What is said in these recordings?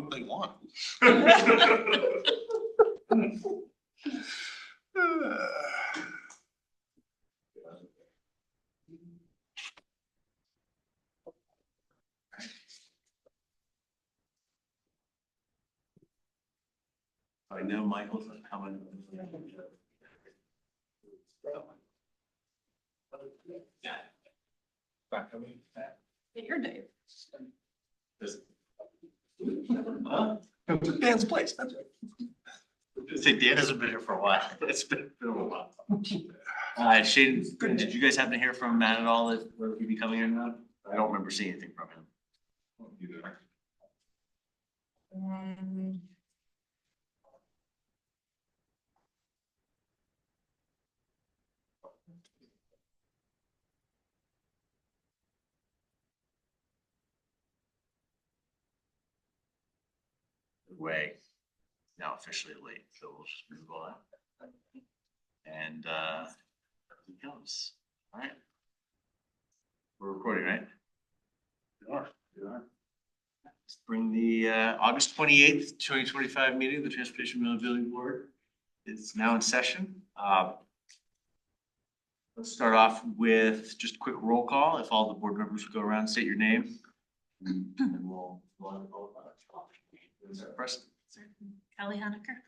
what they want. I know Michael's not coming. Back coming. Your Dave. Huh? Dan's place, that's right. See, Dan hasn't been here for a while. It's been a while. Shane, did you guys happen to hear from Matt at all that whether he'd be coming or not? I don't remember seeing anything from him. Way now officially late, so we'll just move on. And here he comes. All right. We're recording, right? We are. Let's bring the August 28th, 2025 meeting of the Transportation Mobility Board. It's now in session. Let's start off with just a quick roll call. If all the board members would go around, state your name. And then we'll go on. Preston. Kelly Honecker.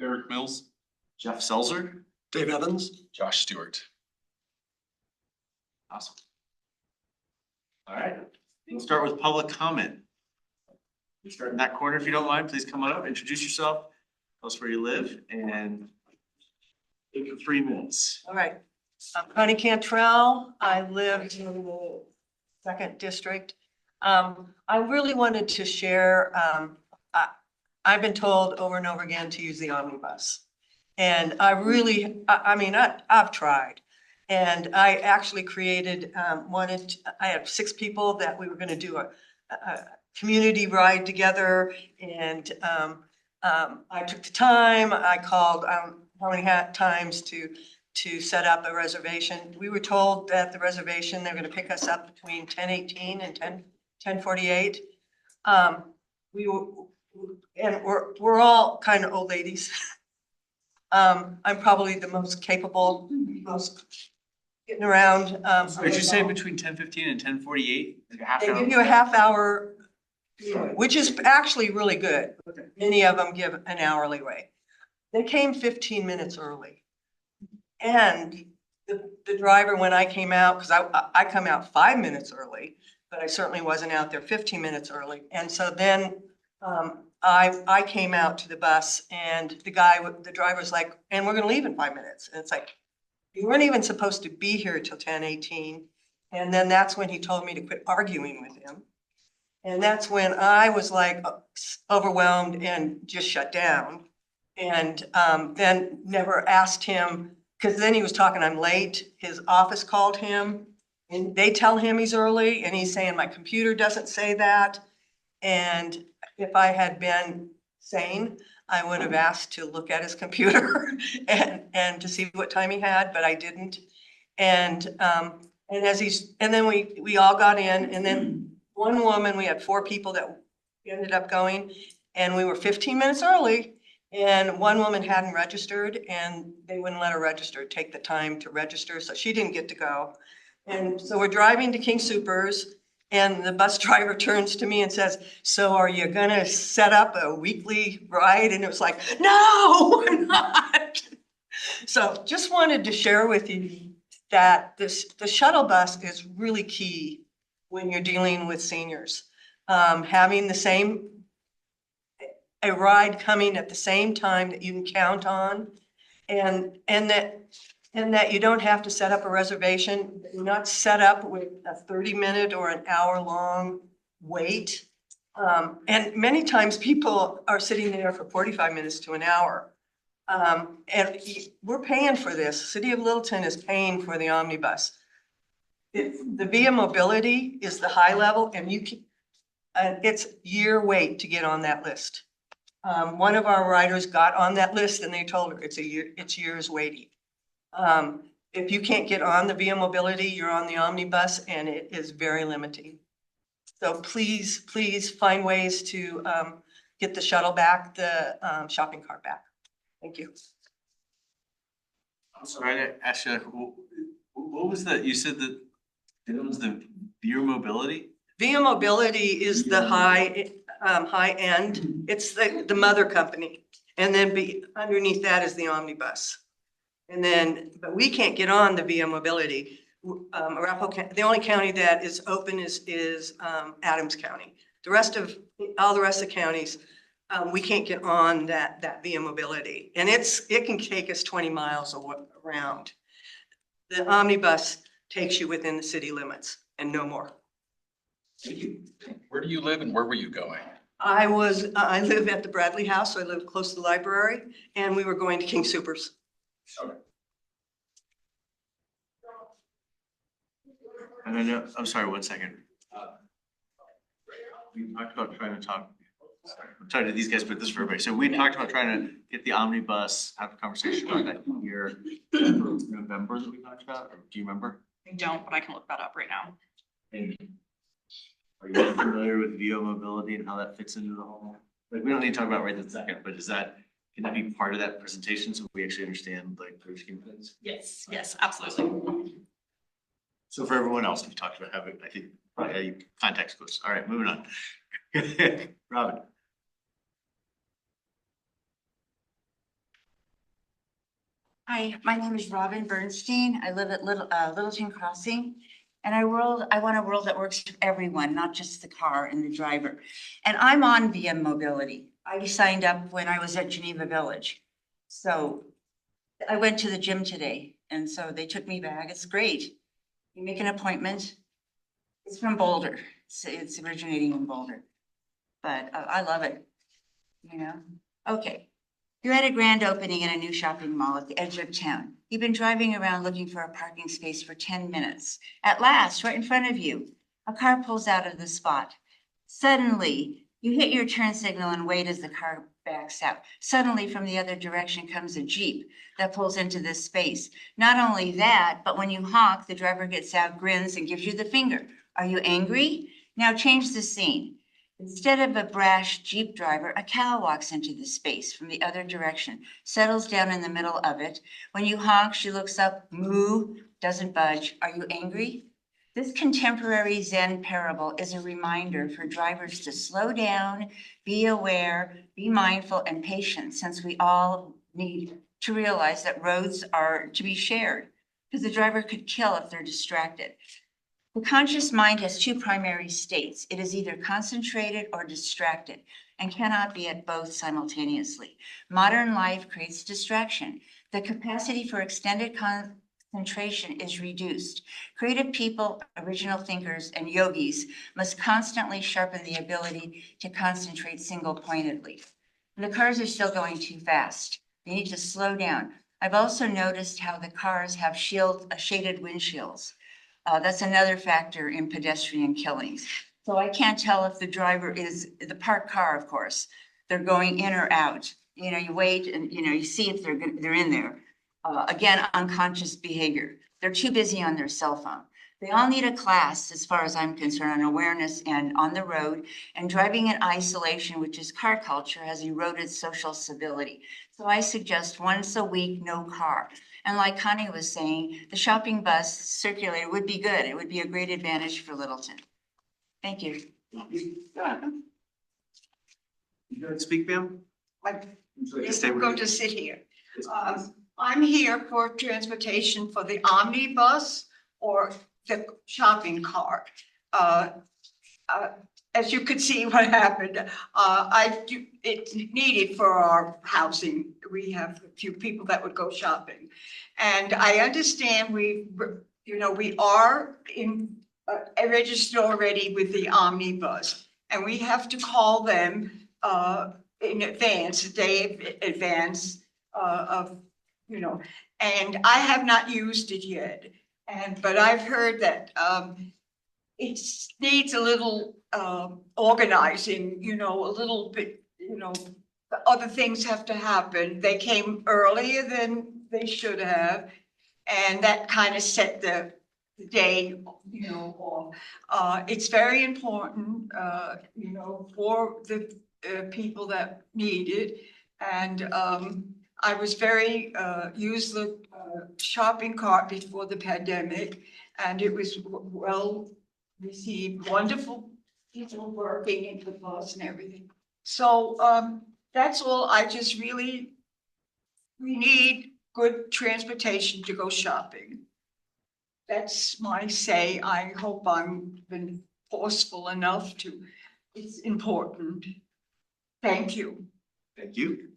Eric Mills. Jeff Selzer. Dave Evans. Josh Stewart. Awesome. All right, we'll start with public comment. You start in that corner if you don't mind. Please come on up, introduce yourself, tell us where you live, and take your 3 minutes. All right, I'm Connie Cantrell. I live in the 2nd district. I really wanted to share, I've been told over and over again to use the omnibus. And I really, I've tried. And I actually created, I had 6 people that we were gonna do a community ride together. And I took the time, I called how many times to set up a reservation. We were told that the reservation, they're gonna pick us up between 10:18 and 10:48. We're all kind of old ladies. I'm probably the most capable, most getting around. Did you say between 10:15 and 10:48? Like a half They hour? give you a half hour, which is actually really good. Many of them give an hourly rate. They came 15 minutes early. And the driver, when I came out, because I come out 5 minutes early, but I certainly wasn't out there 15 minutes early. And so then I came out to the bus and the driver's like, and we're gonna leave in 5 minutes. And it's like, you weren't even supposed to be here till 10:18. And then that's when he told me to quit arguing with him. And that's when I was like overwhelmed and just shut down. And then never asked him, because then he was talking, I'm late. His office called him and they tell him he's early and he's saying, my computer doesn't say that. And if I had been sane, I would have asked to look at his computer and to see what time he had, but I didn't. And then we all got in, and then one woman, we had 4 people that ended up going, and we were 15 minutes early. And one woman hadn't registered and they wouldn't let her register, take the time to register. So she didn't get to go. And so we're driving to King Soopers and the bus driver turns to me and says, so are you gonna set up a weekly ride? And it was like, no, we're not. So just wanted to share with you that the shuttle bus is really key when you're dealing with seniors. Having a ride coming at the same time that you can count on, and that you don't have to set up a reservation. You're not set up with a 30-minute or an hour-long wait. And many times people are sitting there for 45 minutes to an hour. And we're paying for this. City of Littleton is paying for the omnibus. The Via Mobility is the high level, and it's year wait to get on that list. One of our riders got on that list and they told her it's years waiting. If you can't get on the Via Mobility, you're on the omnibus and it is very limiting. So please find ways to get the shuttle back, the shopping cart back. Thank you. I'm sorry to ask you, what was that, you said that it was the Via Mobility? Via Mobility is the high end. It's the mother company. And then underneath that is the omnibus. And then, but we can't get on the Via Mobility. The only county that is open is Adams County. All the rest of the counties, we can't get on that Via Mobility. And it can take us 20 miles around. The omnibus takes you within the city limits and no more. Where do you live and where were you going? I live at the Bradley House, so I live close to the library, and we were going to King Soopers. And I know, I'm sorry, 1 second. We talked about trying to talk, I'm talking to these guys, but this is for everybody. So we talked about trying to get the omnibus, have a conversation about that here in November that we talked about, or do you remember? I don't, but I can look that up right now. And are you familiar with Via Mobility and how that fits into the whole? Like, we don't need to talk about it right this second, but can that be part of that presentation so we actually understand like the scheme of things? Yes, yes, absolutely. So for everyone else, we talked about having, I think, context clues. All right, moving on. Robin. Hi, my name is Robin Bernstein. I live at Littleton Crossing. And I want a world that works for everyone, not just the car and the driver. And I'm on Via Mobility. I signed up when I was at Geneva Village. So I went to the gym today, and so they took me back. It's great. You make an appointment. It's from Boulder. It's originating in Boulder. But I love it, you know? Okay. You're at a grand opening in a new shopping mall at the edge of town. You've been driving around looking for a parking space for 10 minutes. At last, right in front of you, a car pulls out of the spot. Suddenly, you hit your turn signal and wait as the car backs out. Suddenly, from the other direction comes a Jeep that pulls into this space. Not only that, but when you honk, the driver gets out, grins, and gives you the finger. Are you angry? Now change the scene. Instead of a brash Jeep driver, a cow walks into the space from the other direction, settles down in the middle of it. When you honk, she looks up, moo, doesn't budge. Are you angry? This contemporary Zen parable is a reminder for drivers to slow down, be aware, be mindful, and patient, since we all need to realize that roads are to be shared, because the driver could kill if they're distracted. The conscious mind has two primary states. It is either concentrated or distracted and cannot be at both simultaneously. Modern life creates distraction. The capacity for extended concentration is reduced. Creative people, original thinkers, and yogis must constantly sharpen the ability to concentrate single-pointedly. The cars are still going too fast. They need to slow down. I've also noticed how the cars have shaded windshields. That's another factor in pedestrian killings. So I can't tell if the driver is the parked car, of course. They're going in or out. You know, you wait and, you know, you see if they're in there. Again, unconscious behavior. They're too busy on their cell phone. They all need a class, as far as I'm concerned, on awareness and on the road. And driving in isolation, which is car culture, has eroded social civility. So I suggest once a week, no car. And like Connie was saying, the shopping bus circulator would be good. It would be a great advantage for Littleton. Thank you. You going to speak, ma'am? I'm going to sit here. I'm here for transportation for the omnibus or the shopping cart. As you could see what happened, it's needed for our housing. We have a few people that would go shopping. And I understand we are registered already with the omnibus, and we have to call them in advance, a day in advance and I have not used it yet. But I've heard that it needs a little organizing, a little bit, other things have to happen. They came earlier than they should have. And that kind of set the day, off. It's very important, for the people that need it. And I was very, used the shopping cart before the pandemic, and it was well received, wonderful people working in the bus and everything. So that's all. I just really, we need good transportation to go shopping. That's my say. I hope I'm been forceful enough to, it's important. Thank you. Thank you.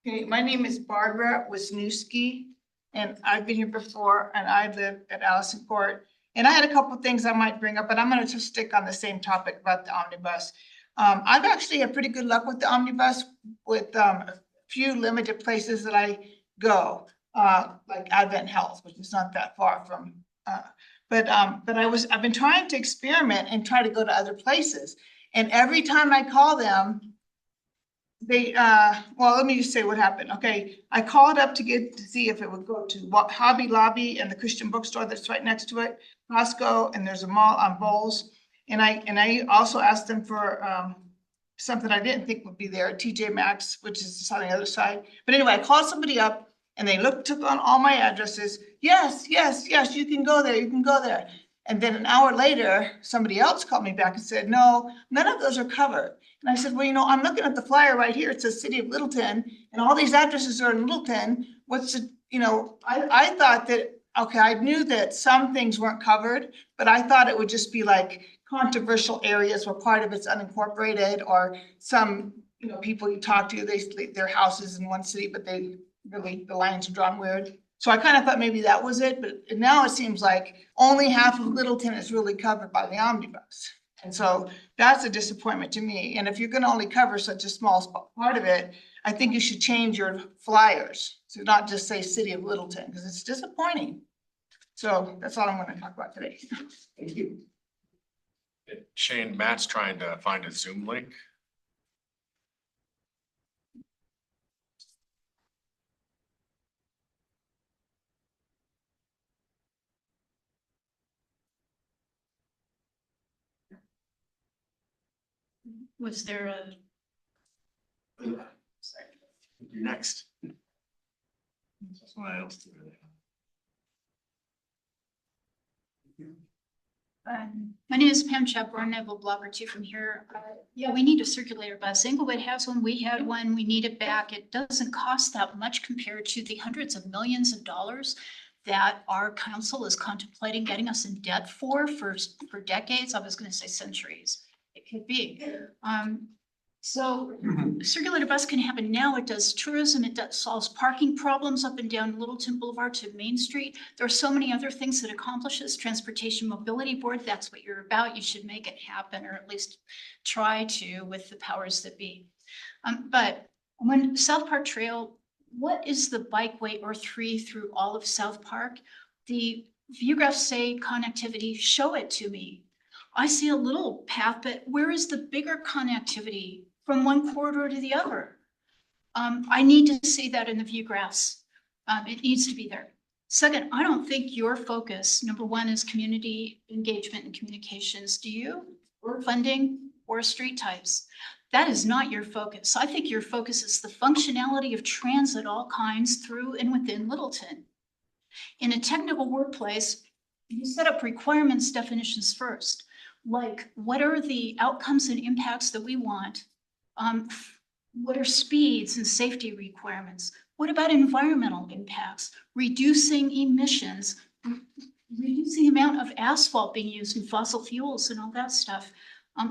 Okay, my name is Barbara Wisniewski, and I've been here before, and I live at Allison Court. And I had a couple of things I might bring up, but I'm gonna just stick on the same topic about the omnibus. I've actually had pretty good luck with the omnibus with a few limited places that I go, like Advent Health, which is not that far from, but I've been trying to experiment and try to go to other places. And every time I call them, they, well, let me just say what happened. Okay, I called up to see if it would go to Hobby Lobby and the Christian bookstore that's right next to it, Costco, and there's a mall on Bowles. And I also asked them for something I didn't think would be there, TJ Maxx, which is on the other side. But anyway, I called somebody up and they took on all my addresses. Yes, you can go there, you can go there. And then an hour later, somebody else called me back and said, no, none of those are covered. And I said, well, I'm looking at the flyer right here. It says City of Littleton, and all these addresses are in Littleton. What's the, I thought that, okay, I knew that some things weren't covered, but I thought it would just be like controversial areas where part of it's unincorporated, or some, people you talk to, they sleep their houses in one city, but they really, the lines are drawn weird. So I kind of thought maybe that was it, but now it seems like only half of Littleton is really covered by the omnibus. And so that's a disappointment to me. And if you're gonna only cover such a small part of it, I think you should change your flyers to not just say City of Littleton, because it's disappointing. So that's all I'm gonna talk about today. Thank you. Shane, Matt's trying to find a Zoom link. Was there a? You're next. Someone else do it. My name is Pam Chaperone. I have a block or two from here. Yeah, we need a circulator bus. Englewood has one. We had one. We need it back. It doesn't cost that much compared to the hundreds of millions of dollars that our council is contemplating getting us in debt for decades. I was going to say centuries. It could be. So circulator bus can happen now. It does tourism. It solves parking problems up and down Littleton Boulevard to Main Street. There are so many other things that accomplishes. Transportation Mobility Board, that's what you're about. You should make it happen, or at least try to with the powers that be. But when South Park Trail, what is the bikeway or 3 through all of South Park? The view graphs say connectivity, show it to me. I see a little path, but where is the bigger connectivity from one corridor to the other? I need to see that in the view graphs. It needs to be there. Second, I don't think your focus, number one, is community engagement and communications. Do you? Or funding or street types? That is not your focus. I think your focus is the functionality of transit, all kinds, through and within Littleton. In a technical workplace, you set up requirements definitions first. Like, what are the outcomes and impacts that we want? What are speeds and safety requirements? What about environmental impacts? Reducing emissions, reducing the amount of asphalt being used in fossil fuels and all that stuff.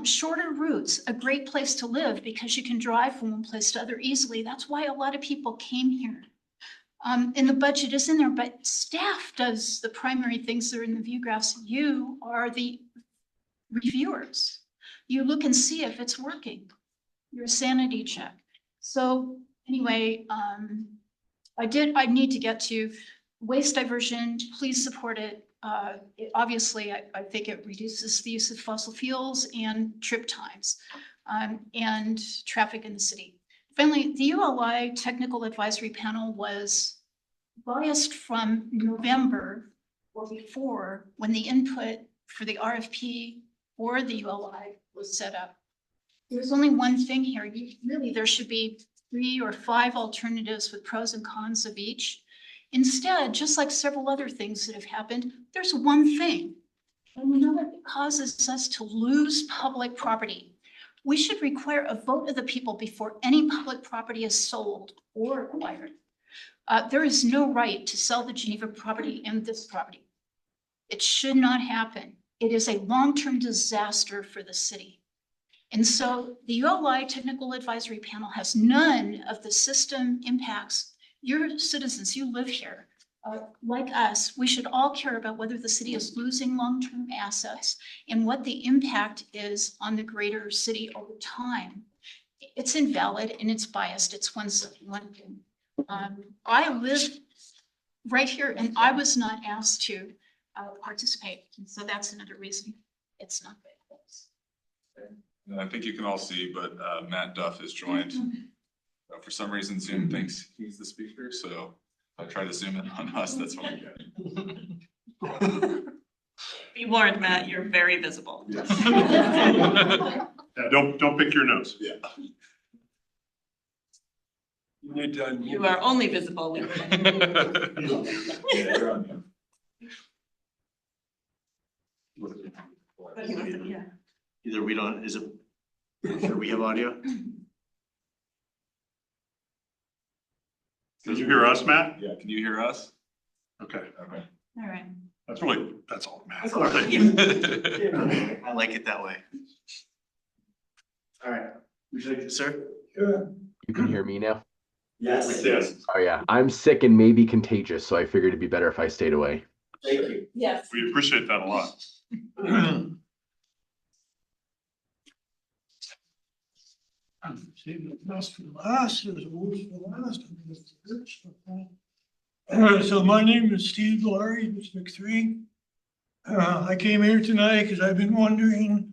Shorter routes, a great place to live because you can drive from one place to other easily. That's why a lot of people came here. And the budget is in there, but staff does the primary things that are in the view graphs. You are the reviewers. You look and see if it's working. Your sanity check. So anyway, I need to get to waste diversion. Please support it. Obviously, I think it reduces the use of fossil fuels and trip times and traffic in the city. Finally, the ULI Technical Advisory Panel was biased from November or before, when the input for the RFP before the ULI was set up. There's only one thing here. There should be 3 or 5 alternatives with pros and cons of each. Instead, just like several other things that have happened, there's one thing. And we know that it causes us to lose public property. We should require a vote of the people before any public property is sold or acquired. There is no right to sell the Geneva property and this property. It should not happen. It is a long-term disaster for the city. And so the ULI Technical Advisory Panel has none of the system impacts. Your citizens, you live here, like us, we should all care about whether the city is losing long-term assets and what the impact is on the greater city over time. It's invalid and it's biased. It's one thing. I live right here and I was not asked to participate. And so that's another reason it's not good. And I think you can all see, but Matt Duff has joined. For some reason, Zoom thinks he's the speaker, so I try to zoom in on us. That's what we get. Be warned, Matt, you're very visible. Yes. Yeah, don't pick your nose. Yeah. You need to. You are only visible. Yeah. Either we don't, is it, do we have audio? Did you hear us, Matt? Yeah, can you hear us? Okay, Okay. All right. that's all that matters. I like it that way. All right, would you like to, sir? You can hear me now? Yes. Yes. Oh yeah, I'm sick and maybe contagious, so I figured it'd be better if I stayed away. Thank you. Yes. We appreciate that a lot. Save the best for last, there's a worst for last. So my name is Steve Laurie, District 3. I came here tonight because I've been wondering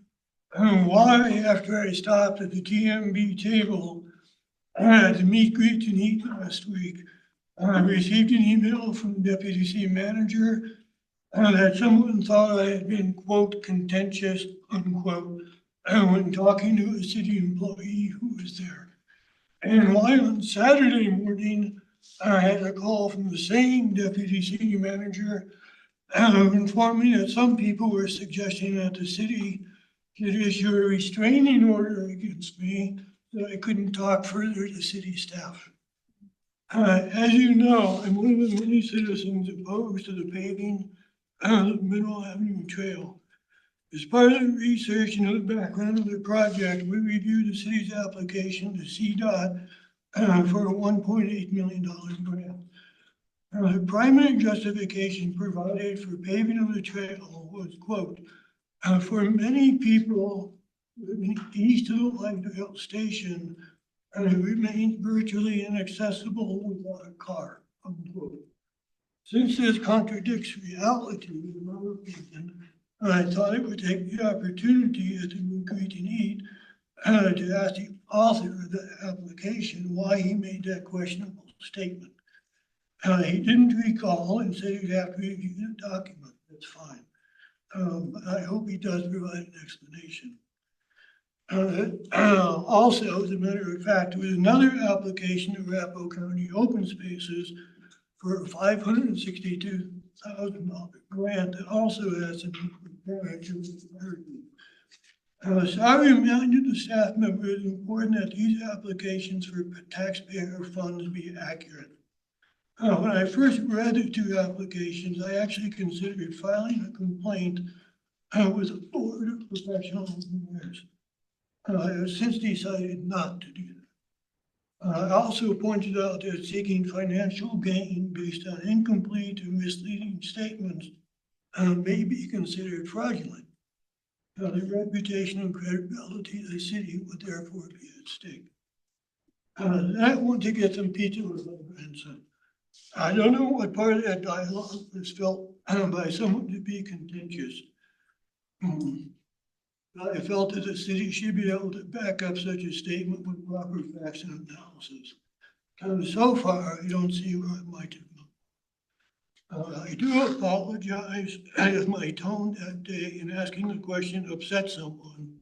why, after I stopped at the TMB table to meet, greet, and eat last week, I received an email from the Deputy City Manager that someone thought I had been, quote, contentious, unquote, when talking to a city employee who was there. And why on Saturday morning, I had a call from the same deputy city manager informing me that some people were suggesting that the city should issue a restraining order against me, that I couldn't talk further to city staff. As you know, I'm one of the many citizens opposed to the paving of the Middle Avenue Trail. As part of the research into the background of the project, we reviewed the city's application to CDOT for a $1.8 million grant. The primary justification provided for paving of the trail was, quote, for many people living east of the light rail station, it remains virtually inaccessible without a car, unquote. Since this contradicts reality, in my opinion, I thought it would take the opportunity at the Meet, Greet, and Eat to ask the author of the application why he made that questionable statement. He didn't recall and said he'd have to review the document. That's fine. I hope he does provide an explanation. Also, as a matter of fact, there was another application to Arapahoe County Open Spaces for a $562,000 grant that also has to be prepared to so I reminded the staff members it's important that these applications for taxpayer funds be accurate. When I first read the two applications, I actually considered filing a complaint with the Board of Professional Engineers. I have since decided not to do that. I also pointed out that seeking financial gain based on incomplete or misleading statements may be considered fraudulent. The reputation and credibility of the city would therefore be at stake. I want to get some pizza with my grandson. I don't know what part of that dialogue was felt by someone to be contentious. I felt that the city should be able to back up such a statement with proper facts and analysis. So far, I don't see where I might have I do apologize if my tone that day in asking the question upset someone.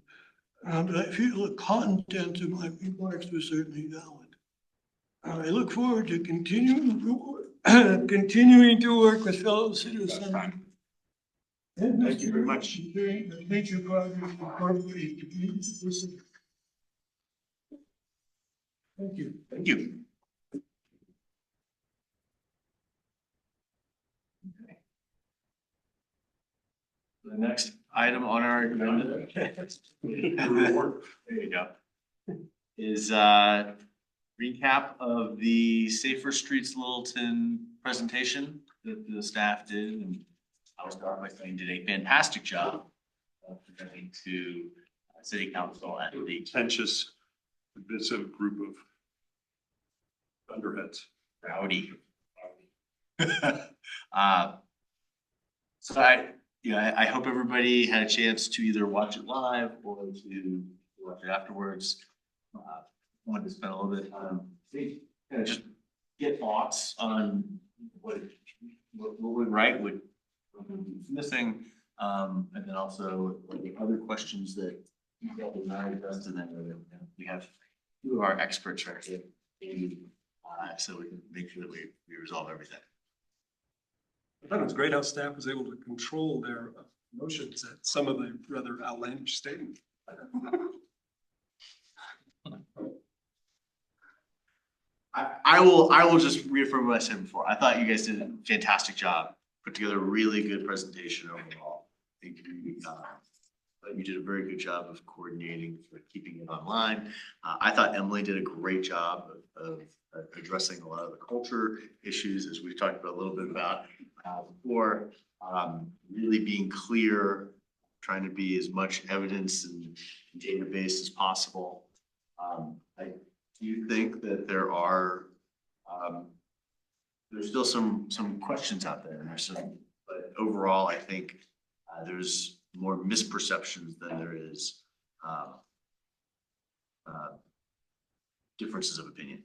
But I feel the content of my remarks was certainly valid. I look forward to continuing to work with fellow citizens. Thank you very much. Major progress incorporated. Thank you. Thank you. The next item on our agenda. There you go. Is recap of the Safer Streets Littleton presentation that the staff did. And I'll start by saying did a fantastic job of presenting to city council at the Contentious, divisive group of thunderheads. rowdy. So I hope everybody had a chance to either watch it live or to watch it afterwards. Wanted to spend a little bit of time, kind of just get thoughts on what went right, what was missing, and then also what the other questions that you guys and I addressed, and then we have two of our experts right here. So we can make sure that we resolve everything. I thought it was great how staff was able to control their emotions at some of the rather outlandish statements. I will just reaffirm what I said before. I thought you guys did a fantastic job, put together a really good presentation overall. I think you did a very good job of coordinating, for keeping it online. I thought Emily did a great job of addressing a lot of the culture issues, as we talked about a little bit about before, really being clear, trying to be as much evidence and database as possible. I do think that there's still some questions out there, and but overall, I think there's more misperceptions than there is differences of opinion.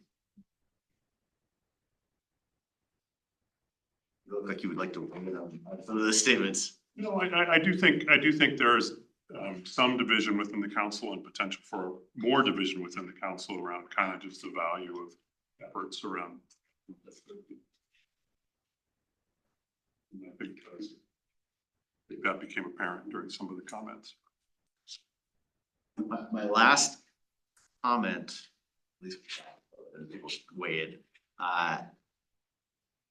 You look like you would like to weigh in on some of the statements. No, I do think there's some division within the council and potential for more division within the council around kind of just the value of efforts around. And I think that became apparent during some of the comments. My last comment, at least people weigh in,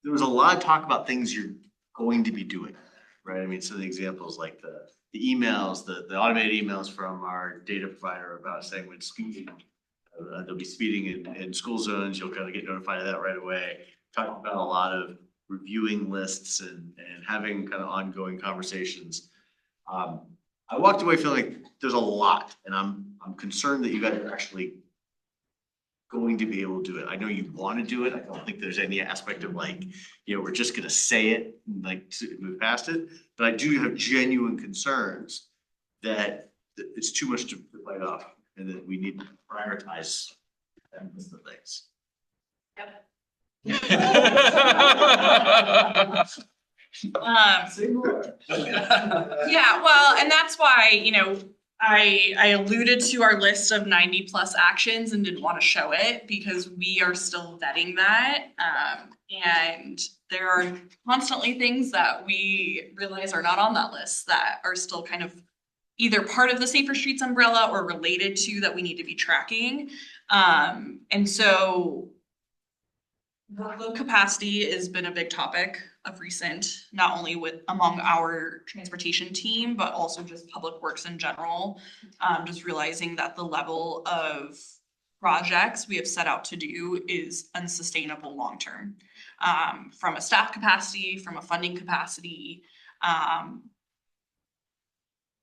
there was a lot of talk about things you're going to be doing, right? I mean, some of the examples like the emails, the automated emails from our data provider about saying when speeding, there'll be speeding in school zones, you'll kind of get notified of that right away. Talking about a lot of reviewing lists and having kind of ongoing conversations. I walked away feeling like there's a lot, and I'm concerned that you guys are actually going to be able to do it. I know you want to do it. I don't think there's any aspect of like, we're just gonna say it and like move past it. But I do have genuine concerns that it's too much to bite off and that we need to prioritize that list of things. Yeah, well, and that's why, I alluded to our list of 90+ actions and didn't want to show it because we are still vetting that. And there are constantly things that we realize are not on that list that are still kind of either part of the Safer Streets umbrella or related to that we need to be tracking. And so workload capacity has been a big topic of recent, not only among our transportation team, but also just public works in general. Just realizing that the level of projects we have set out to do is unsustainable long-term. From a staff capacity, from a funding capacity,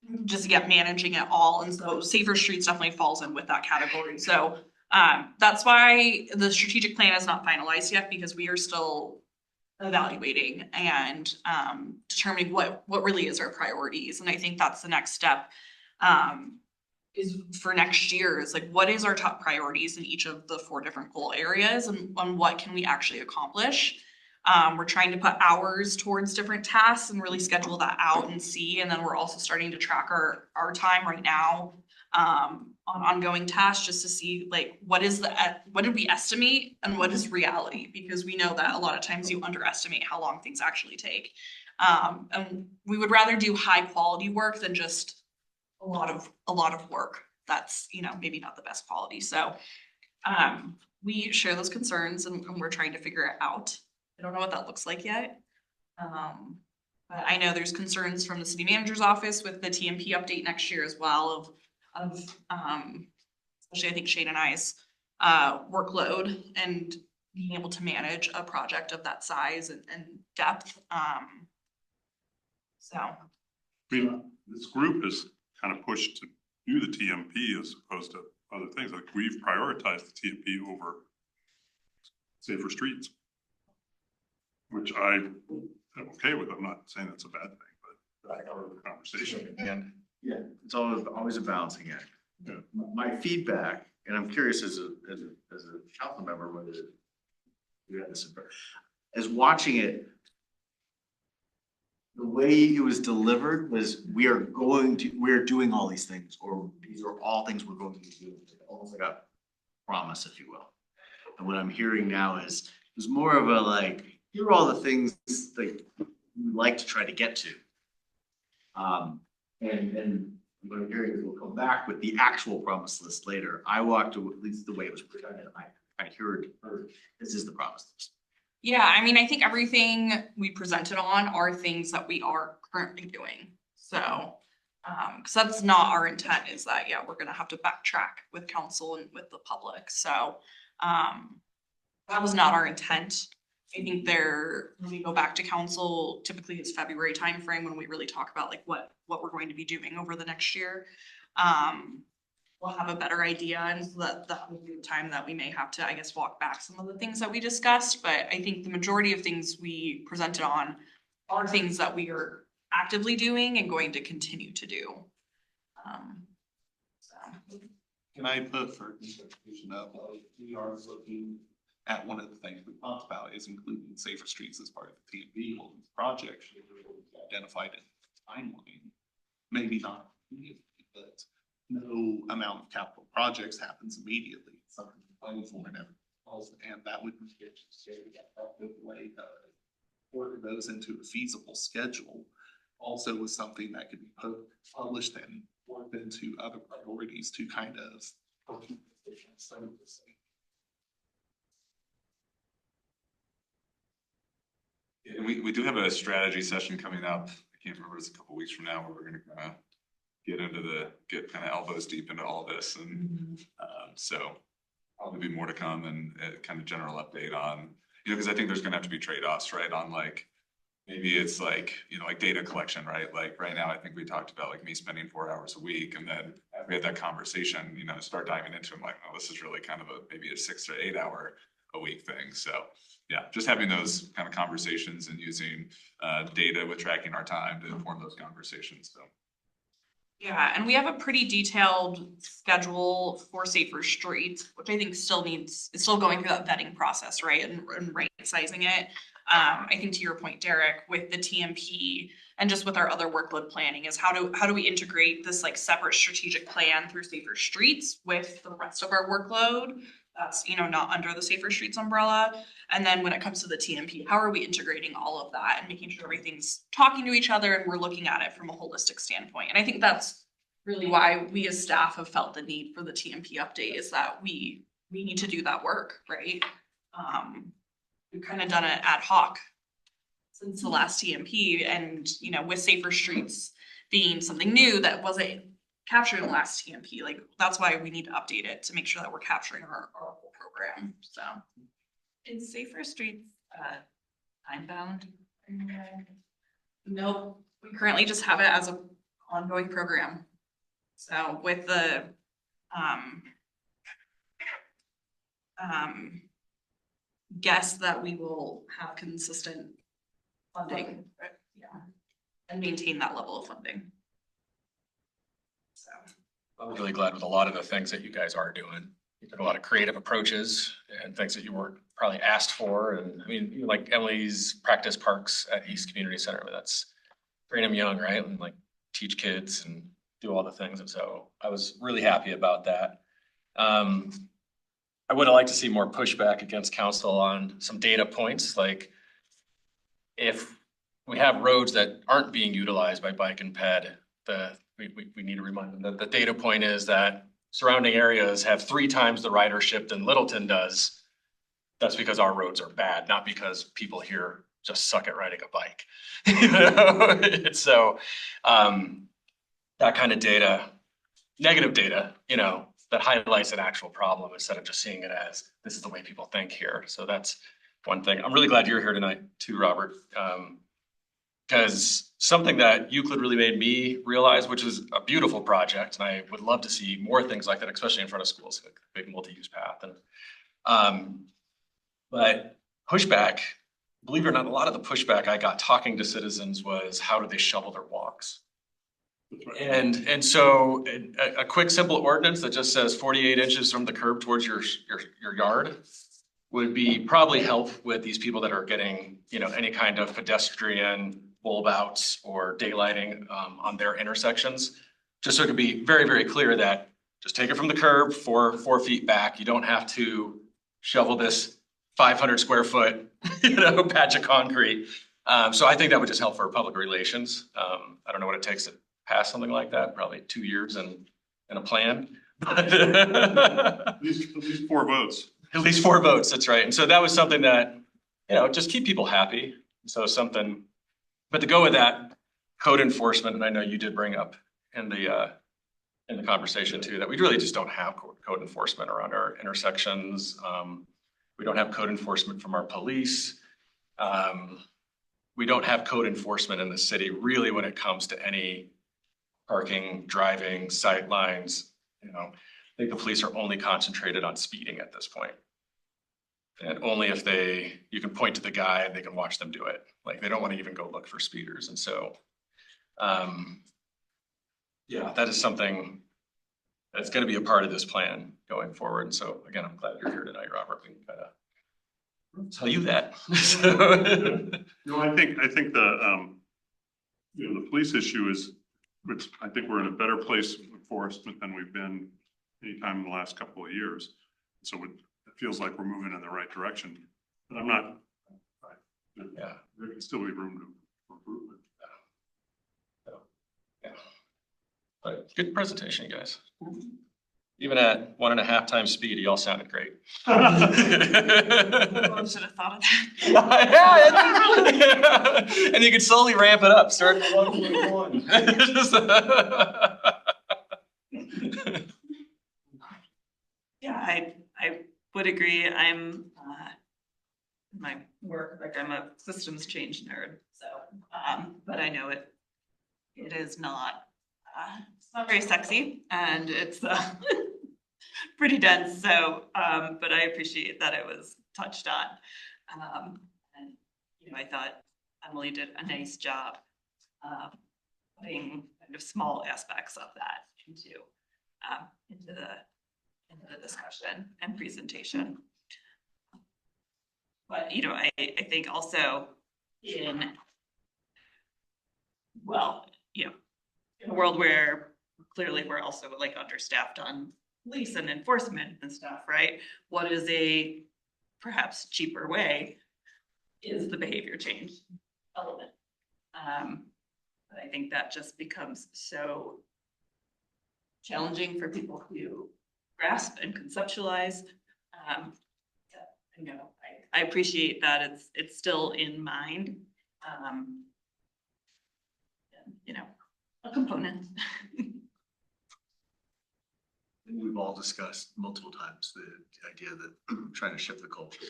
managing it all. And so Safer Streets definitely falls in with that category. So that's why the strategic plan is not finalized yet, because we are still evaluating and determining what really is our priorities. And I think that's the next step is for next year is like, what is our top priorities in each of the 4 different goal areas and on what can we actually accomplish? We're trying to put hours towards different tasks and really schedule that out and see. And then we're also starting to track our time right now on ongoing tasks just to see like what did we estimate and what is reality? Because we know that a lot of times you underestimate how long things actually take. And we would rather do high quality work than just a lot of work that's, you know, maybe not the best quality. So we share those concerns and we're trying to figure it out. I don't know what that looks like yet. But I know there's concerns from the city manager's office with the TMP update next year as well of especially I think Shane and I's workload and being able to manage a project of that size and depth. So. I mean, this group is kind of pushed to do the TMP as opposed to other things. Like we've prioritized the TMP over safer streets, which I'm okay with. I'm not saying that's a bad thing, but that's part of the conversation. And Yeah, it's always a balancing act. Yeah. My feedback, and I'm curious as a council member, whether you had this, as watching it, the way it was delivered was we're doing all these things, or these are all things we're going to do, almost like a promise, if you will. And what I'm hearing now is, it was more of a like, here are all the things that we like to try to get to. And what I'm hearing is we'll come back with the actual promise list later. I walked away, at least the way it was presented, I heard this is the promise list. Yeah, I mean, I think everything we presented on are things that we are currently doing. So, because that's not our intent is that, yeah, we're gonna have to backtrack with council and with the public. So, that was not our intent. I think when we go back to council, typically it's February timeframe when we really talk about like what we're going to be doing over the next year. We'll have a better idea, and so that will be the time that we may have to, I guess, walk back some of the things that we discussed. But I think the majority of things we presented on are things that we are actively doing and going to continue to do. Can I put for consideration of, we are looking at one of the things we talked about is including safer streets as part of the TMP project. Identified in timeline, maybe not immediately, but no amount of capital projects happens immediately. Something to plan for and everything, and that would be a good way to work those into a feasible schedule. Also was something that could be published and worked into other priorities to kind of keep the same. And we do have a strategy session coming up. I can't remember, it's a couple weeks from now, where we're gonna kind of get kind of elbows deep into all this. And so probably be more to come and kind of general update on, you know, because I think there's gonna have to be trade-offs, right? On like, maybe it's like, you know, like data collection, right? Like right now, I think we talked about like me spending 4 hours a week, and then we had that conversation, you know, start diving into it, like, oh, this is really kind of maybe a 6 or 8 hour a week thing. So yeah, just having those kind of conversations and using data with tracking our time to inform those conversations. So. Yeah, and we have a pretty detailed schedule for safer streets, which I think it's still going through that vetting process, right? And right sizing it. I think to your point, Derek, with the TMP and just with our other workload planning is how do we integrate this like separate strategic plan through safer streets with the rest of our workload? That's, you know, not under the safer streets umbrella. And then when it comes to the TMP, how are we integrating all of that and making sure everything's talking to each other and we're looking at it from a holistic standpoint? And I think that's really why we as staff have felt the need for the TMP update, is that we need to do that work, right? We've kind of done it ad hoc since the last TMP, and, you know, with safer streets being something new that wasn't captured in the last TMP, like that's why we need to update it to make sure that we're capturing our whole program. So Is Safer Streets time bound? nope, we currently just have it as an ongoing program. So with the guess that we will have consistent funding, yeah, and maintain that level of funding. So I'm really glad with a lot of the things that you guys are doing. you took a lot of creative approaches and things that you weren't probably asked for. And I mean, even like Emily's practice parks at East Community Center, I mean, that's train them young, right? And like teach kids and do all the things. And so I was really happy about that. I would have liked to see more pushback against council on some data points, like if we have roads that aren't being utilized by bike and ped, we need to remind them that the data point is that surrounding areas have 3 times the ridership than Littleton does. That's because our roads are bad, not because people here just suck at riding a bike. You know? And so that kind of data, negative data, you know, that highlights an actual problem instead of just seeing it as this is the way people think here. So that's one thing. I'm really glad you're here tonight too, Robert. Because something that Euclid really made me realize, which is a beautiful project, and I would love to see more things like that, especially in front of schools, like a big multi-use path. And but pushback, believe it or not, a lot of the pushback I got talking to citizens was how do they shovel their walks? And so a quick simple ordinance that just says 48 inches from the curb towards your yard would be probably help with these people that are getting, you know, any kind of pedestrian bulb outs or daylighting on their intersections. Just so it could be very, very clear that just take it from the curb 4 feet back. You don't have to shovel this 500 square foot, you know, patch of concrete. So I think that would just help for public relations. I don't know what it takes to pass something like that, probably 2 years and a plan. At least 4 votes. At least 4 votes, that's right. And so that was something that, you know, just keep people happy. So something, but to go with that, code enforcement, and I know you did bring up in the conversation too, that we really just don't have code enforcement around our intersections. We don't have code enforcement from our police. We don't have code enforcement in the city really when it comes to any parking, driving, sight lines. You know, I think the police are only concentrated on speeding at this point. And only if you can point to the guy and they can watch them do it. Like they don't want to even go look for speeders. And so, yeah, that is something that's going to be a part of this plan going forward. And so again, I'm glad you're here tonight, Robert. We can kind of tell you that. No, I think the, you know, the police issue is, I think we're in a better place with enforcement than we've been anytime in the last couple of years. So it feels like we're moving in the right direction, but I'm not, yeah, there can still be room for improvement. Yeah. But good presentation, you guys. Even at 1.5 times speed, you all sounded great. I should have thought of that. Yeah. And you could slowly ramp it up, start at 1.1. Yeah, I would agree. I'm my work, like I'm a systems change nerd, so but I know it is not it's not very sexy and it's pretty dense. So but I appreciate that it was touched on. And you know, I thought Emily did a nice job putting kind of small aspects of that into the discussion and presentation. But, you know, I think also in a world where clearly we're also like understaffed on police and enforcement and stuff, right? What is a perhaps cheaper way is the behavior change element. But I think that just becomes so challenging for people to grasp and conceptualize. You know, I appreciate that it's still in mind. You know, a component. We've all discussed multiple times the idea that trying to shift the culture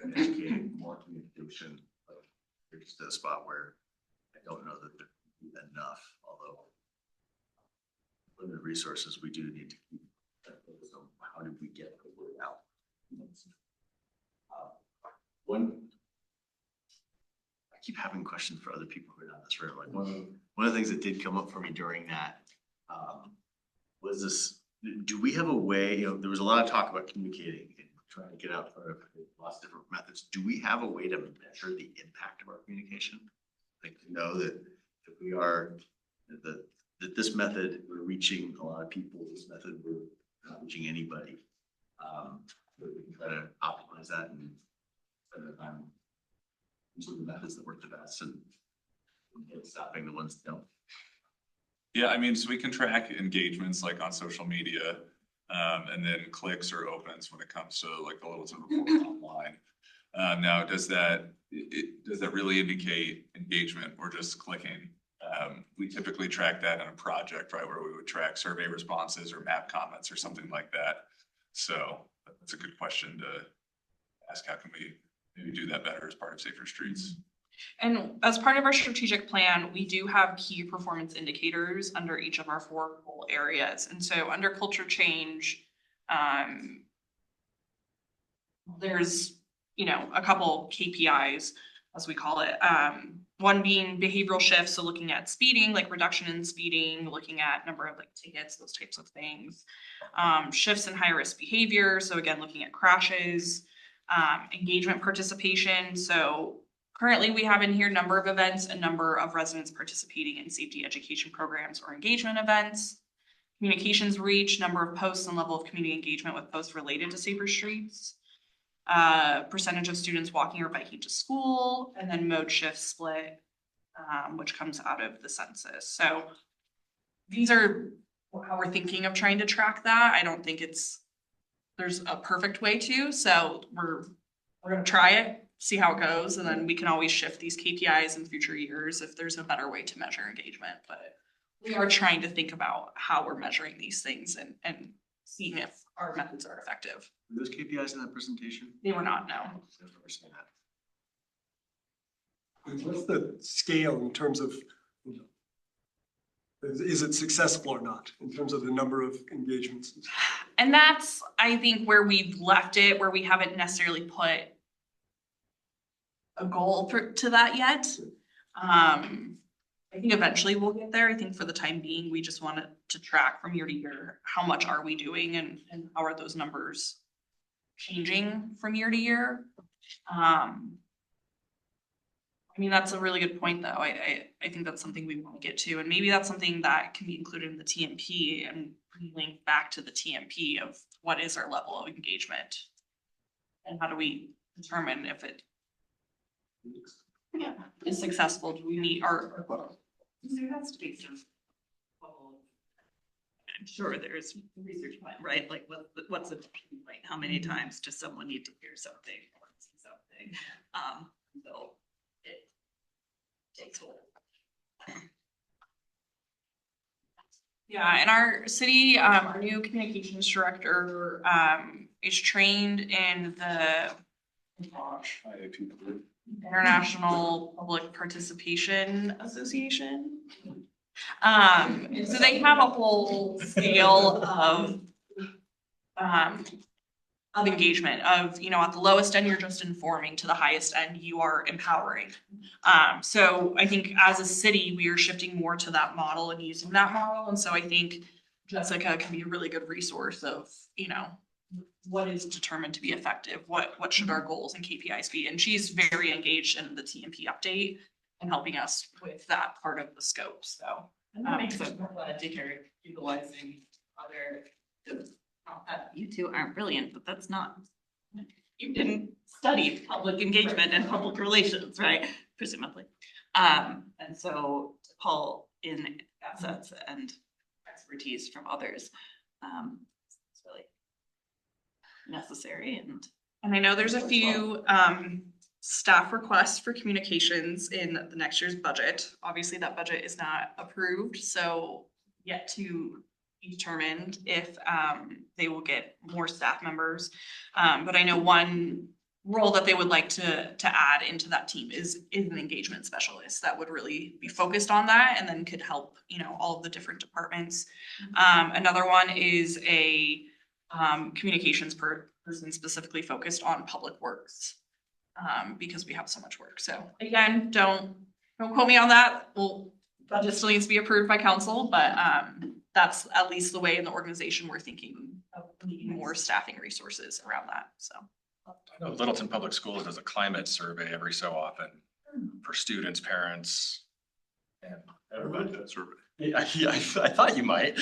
and educate more communication. We're just at a spot where I don't know that there's enough, although limited resources, we do need to keep that focus on how do we get the word out. I keep having questions for other people who are not in this room. Like one of the things that did come up for me during that was this do we have a way, there was a lot of talk about communicating and trying to get out front of lots of different methods. Do we have a way to measure the impact of our communication? Like to know that if we are, that this method, we're reaching a lot of people, this method, we're not reaching anybody. But we can try to optimize that and using the methods that work the best and stopping the ones that don't. Yeah, I mean, so we can track engagements like on social media, and then clicks or opens when it comes to like the Littleton Report online. Now, does that really indicate engagement or just clicking? We typically track that in a project, right, where we would track survey responses or map comments or something like that. So that's a good question to ask. How can we maybe do that better as part of Safer Streets? And as part of our strategic plan, we do have key performance indicators under each of our 4 goal areas. And so under culture change, there's, a couple KPIs, as we call it. One being behavioral shifts, so looking at speeding, like reduction in speeding, looking at number of like tickets, those types of things. Shifts in high risk behavior, so again, looking at crashes, engagement participation. So currently we have in here number of events and number of residents participating in safety education programs or engagement events. Communications reach, number of posts and level of community engagement with posts related to Safer Streets. Percentage of students walking or biking to school, and then mode shift split, which comes out of the census. So these are how we're thinking of trying to track that. I don't think there's a perfect way to, so we're gonna try it, see how it goes, and then we can always shift these KPIs in future years if there's a better way to measure engagement. But we are trying to think about how we're measuring these things and seeing if our methods are effective. Were those KPIs in that presentation? They were not, no. I've never seen that. What's the scale in terms of, is it successful or not in terms of the number of engagements? And that's, I think, where we've left it, where we haven't necessarily put a goal to that yet. I think eventually we'll get there. I think for the time being, we just want it to track from year to year. How much are we doing and how are those numbers changing from year to year? I mean, that's a really good point though. I think that's something we want to get to, and maybe that's something that can be included in the TMP and link back to the TMP of what is our level of engagement and how do we determine if it is successful. Do we meet our goal? There has to be some. I'm sure there's research behind, right? Like what's the point? How many times does someone need to hear something or see something? So it takes hold. Yeah, in our city, our new communications director is trained in the International Public Participation Association. And so they have a whole scale of engagement of, at the lowest end, you're just informing, to the highest end, you are empowering. So I think as a city, we are shifting more to that model and using that model. And so I think Jessica can be a really good resource of, what is determined to be effective? What should our goals and KPIs be? And she's very engaged in the TMP update and helping us with that part of the scope, so. And that makes it more glad to hear utilizing other, not that you two aren't brilliant, but that's not, you didn't study public engagement and public relations, right? Presumably. And so to call in assets and expertise from others, it's really necessary. And I know there's a few staff requests for communications in the next year's budget. Obviously, that budget is not approved, so yet to be determined if they will get more staff members. But I know one role that they would like to add into that team is an engagement specialist that would really be focused on that and then could help, all of the different departments. Another one is a communications person specifically focused on public works, because we have so much work. So again, don't quote me on that. Well, budget still needs to be approved by council, but that's at least the way in the organization we're thinking of needing more staffing resources around that, so. I know Littleton Public Schools does a climate survey every so often for students, parents, and everybody. That survey. Yeah, I thought you might.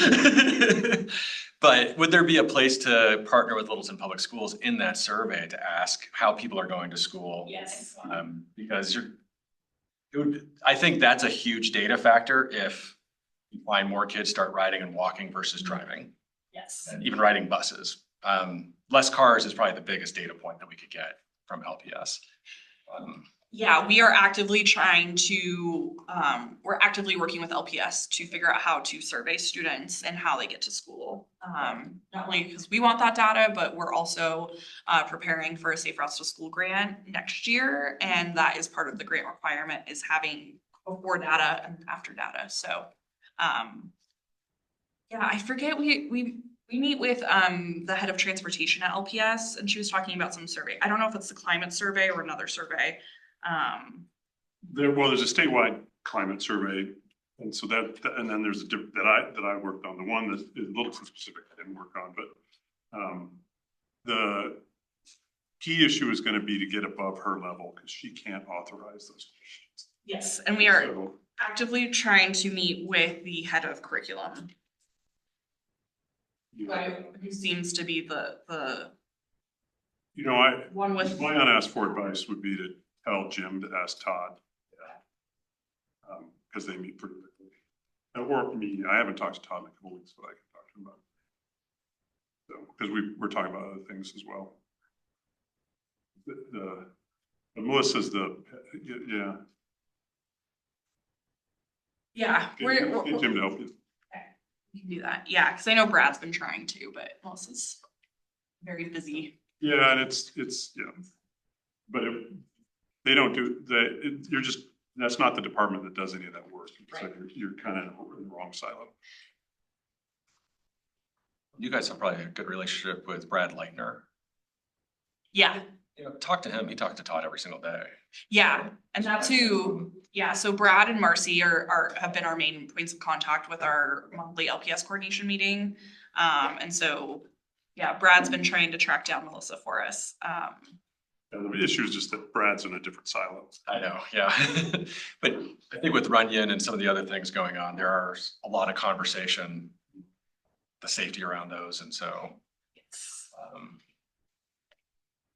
But would there be a place to partner with Littleton Public Schools in that survey to ask how people are going to school? Yes. Because I think that's a huge data factor if you find more kids start riding and walking versus driving, Yes. and even riding buses. Less cars is probably the biggest data point that we could get from LPS. Yeah, we are actively trying to, we're actively working with LPS to figure out how to survey students and how they get to school. Not only because we want that data, but we're also preparing for a Safe Routes to School grant next year. And that is part of the grant requirement, is having before data and after data. So, yeah, I forget, we meet with the head of transportation at LPS, and she was talking about some survey. I don't know if it's the climate survey or another survey. There's a statewide climate survey, and so and then there's a different, that I worked on, the one that is a little specific I didn't work on, but the key issue is gonna be to get above her level, because she can't authorize those. Yes, and we are So, actively trying to meet with the head of curriculum, who seems to be the You know, one with. my unasked for advice would be to tell Jim to ask Todd. Because they meet pretty quickly. Or me, I haven't talked to Todd in a couple weeks, but I can talk to him about it. So, because we're talking about other things as well. Melissa's yeah. Yeah, Get Jim to help you. we can do that. Yeah, because I know Brad's been trying to, but Melissa's very busy. Yeah, and it's, yeah. But they don't do, that's not the department that does any of that work. So you're kind of in the wrong silo. You guys have probably a good relationship with Brad Leitner. Yeah, You know, talk to him. He talks to Todd every single day. yeah, and that's who, yeah, so Brad and Marcy have been our main points of contact with our monthly LPS coordination meeting. And so, yeah, Brad's been trying to track down Melissa for us. And the issue is just that Brad's in a different silo. I know, yeah. But I think with Runyon and some of the other things going on, there are a lot of conversation, the safety around those, and so,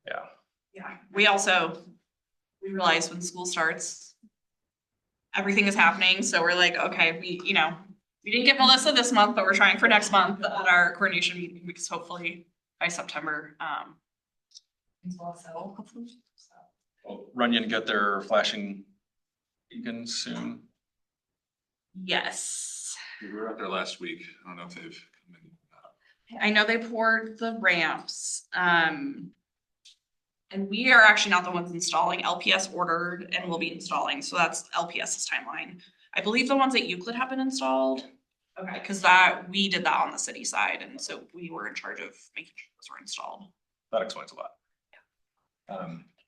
yeah. Yeah, we realize when school starts, everything is happening, so we're like, okay, we didn't get Melissa this month, but we're trying for next month at our coordination meeting, because hopefully by September, things will settle, hopefully. Will Runyon get their flashing beacons soon? Yes, We were out there last week. I don't know if they've come in. I know they poured the ramps, and we are actually not the ones installing. LPS ordered and will be installing, so that's LPS's timeline. I believe the ones at Euclid have been installed. Okay, because we did that on the city side, and so we were in charge of making sure those were installed. That explains a lot.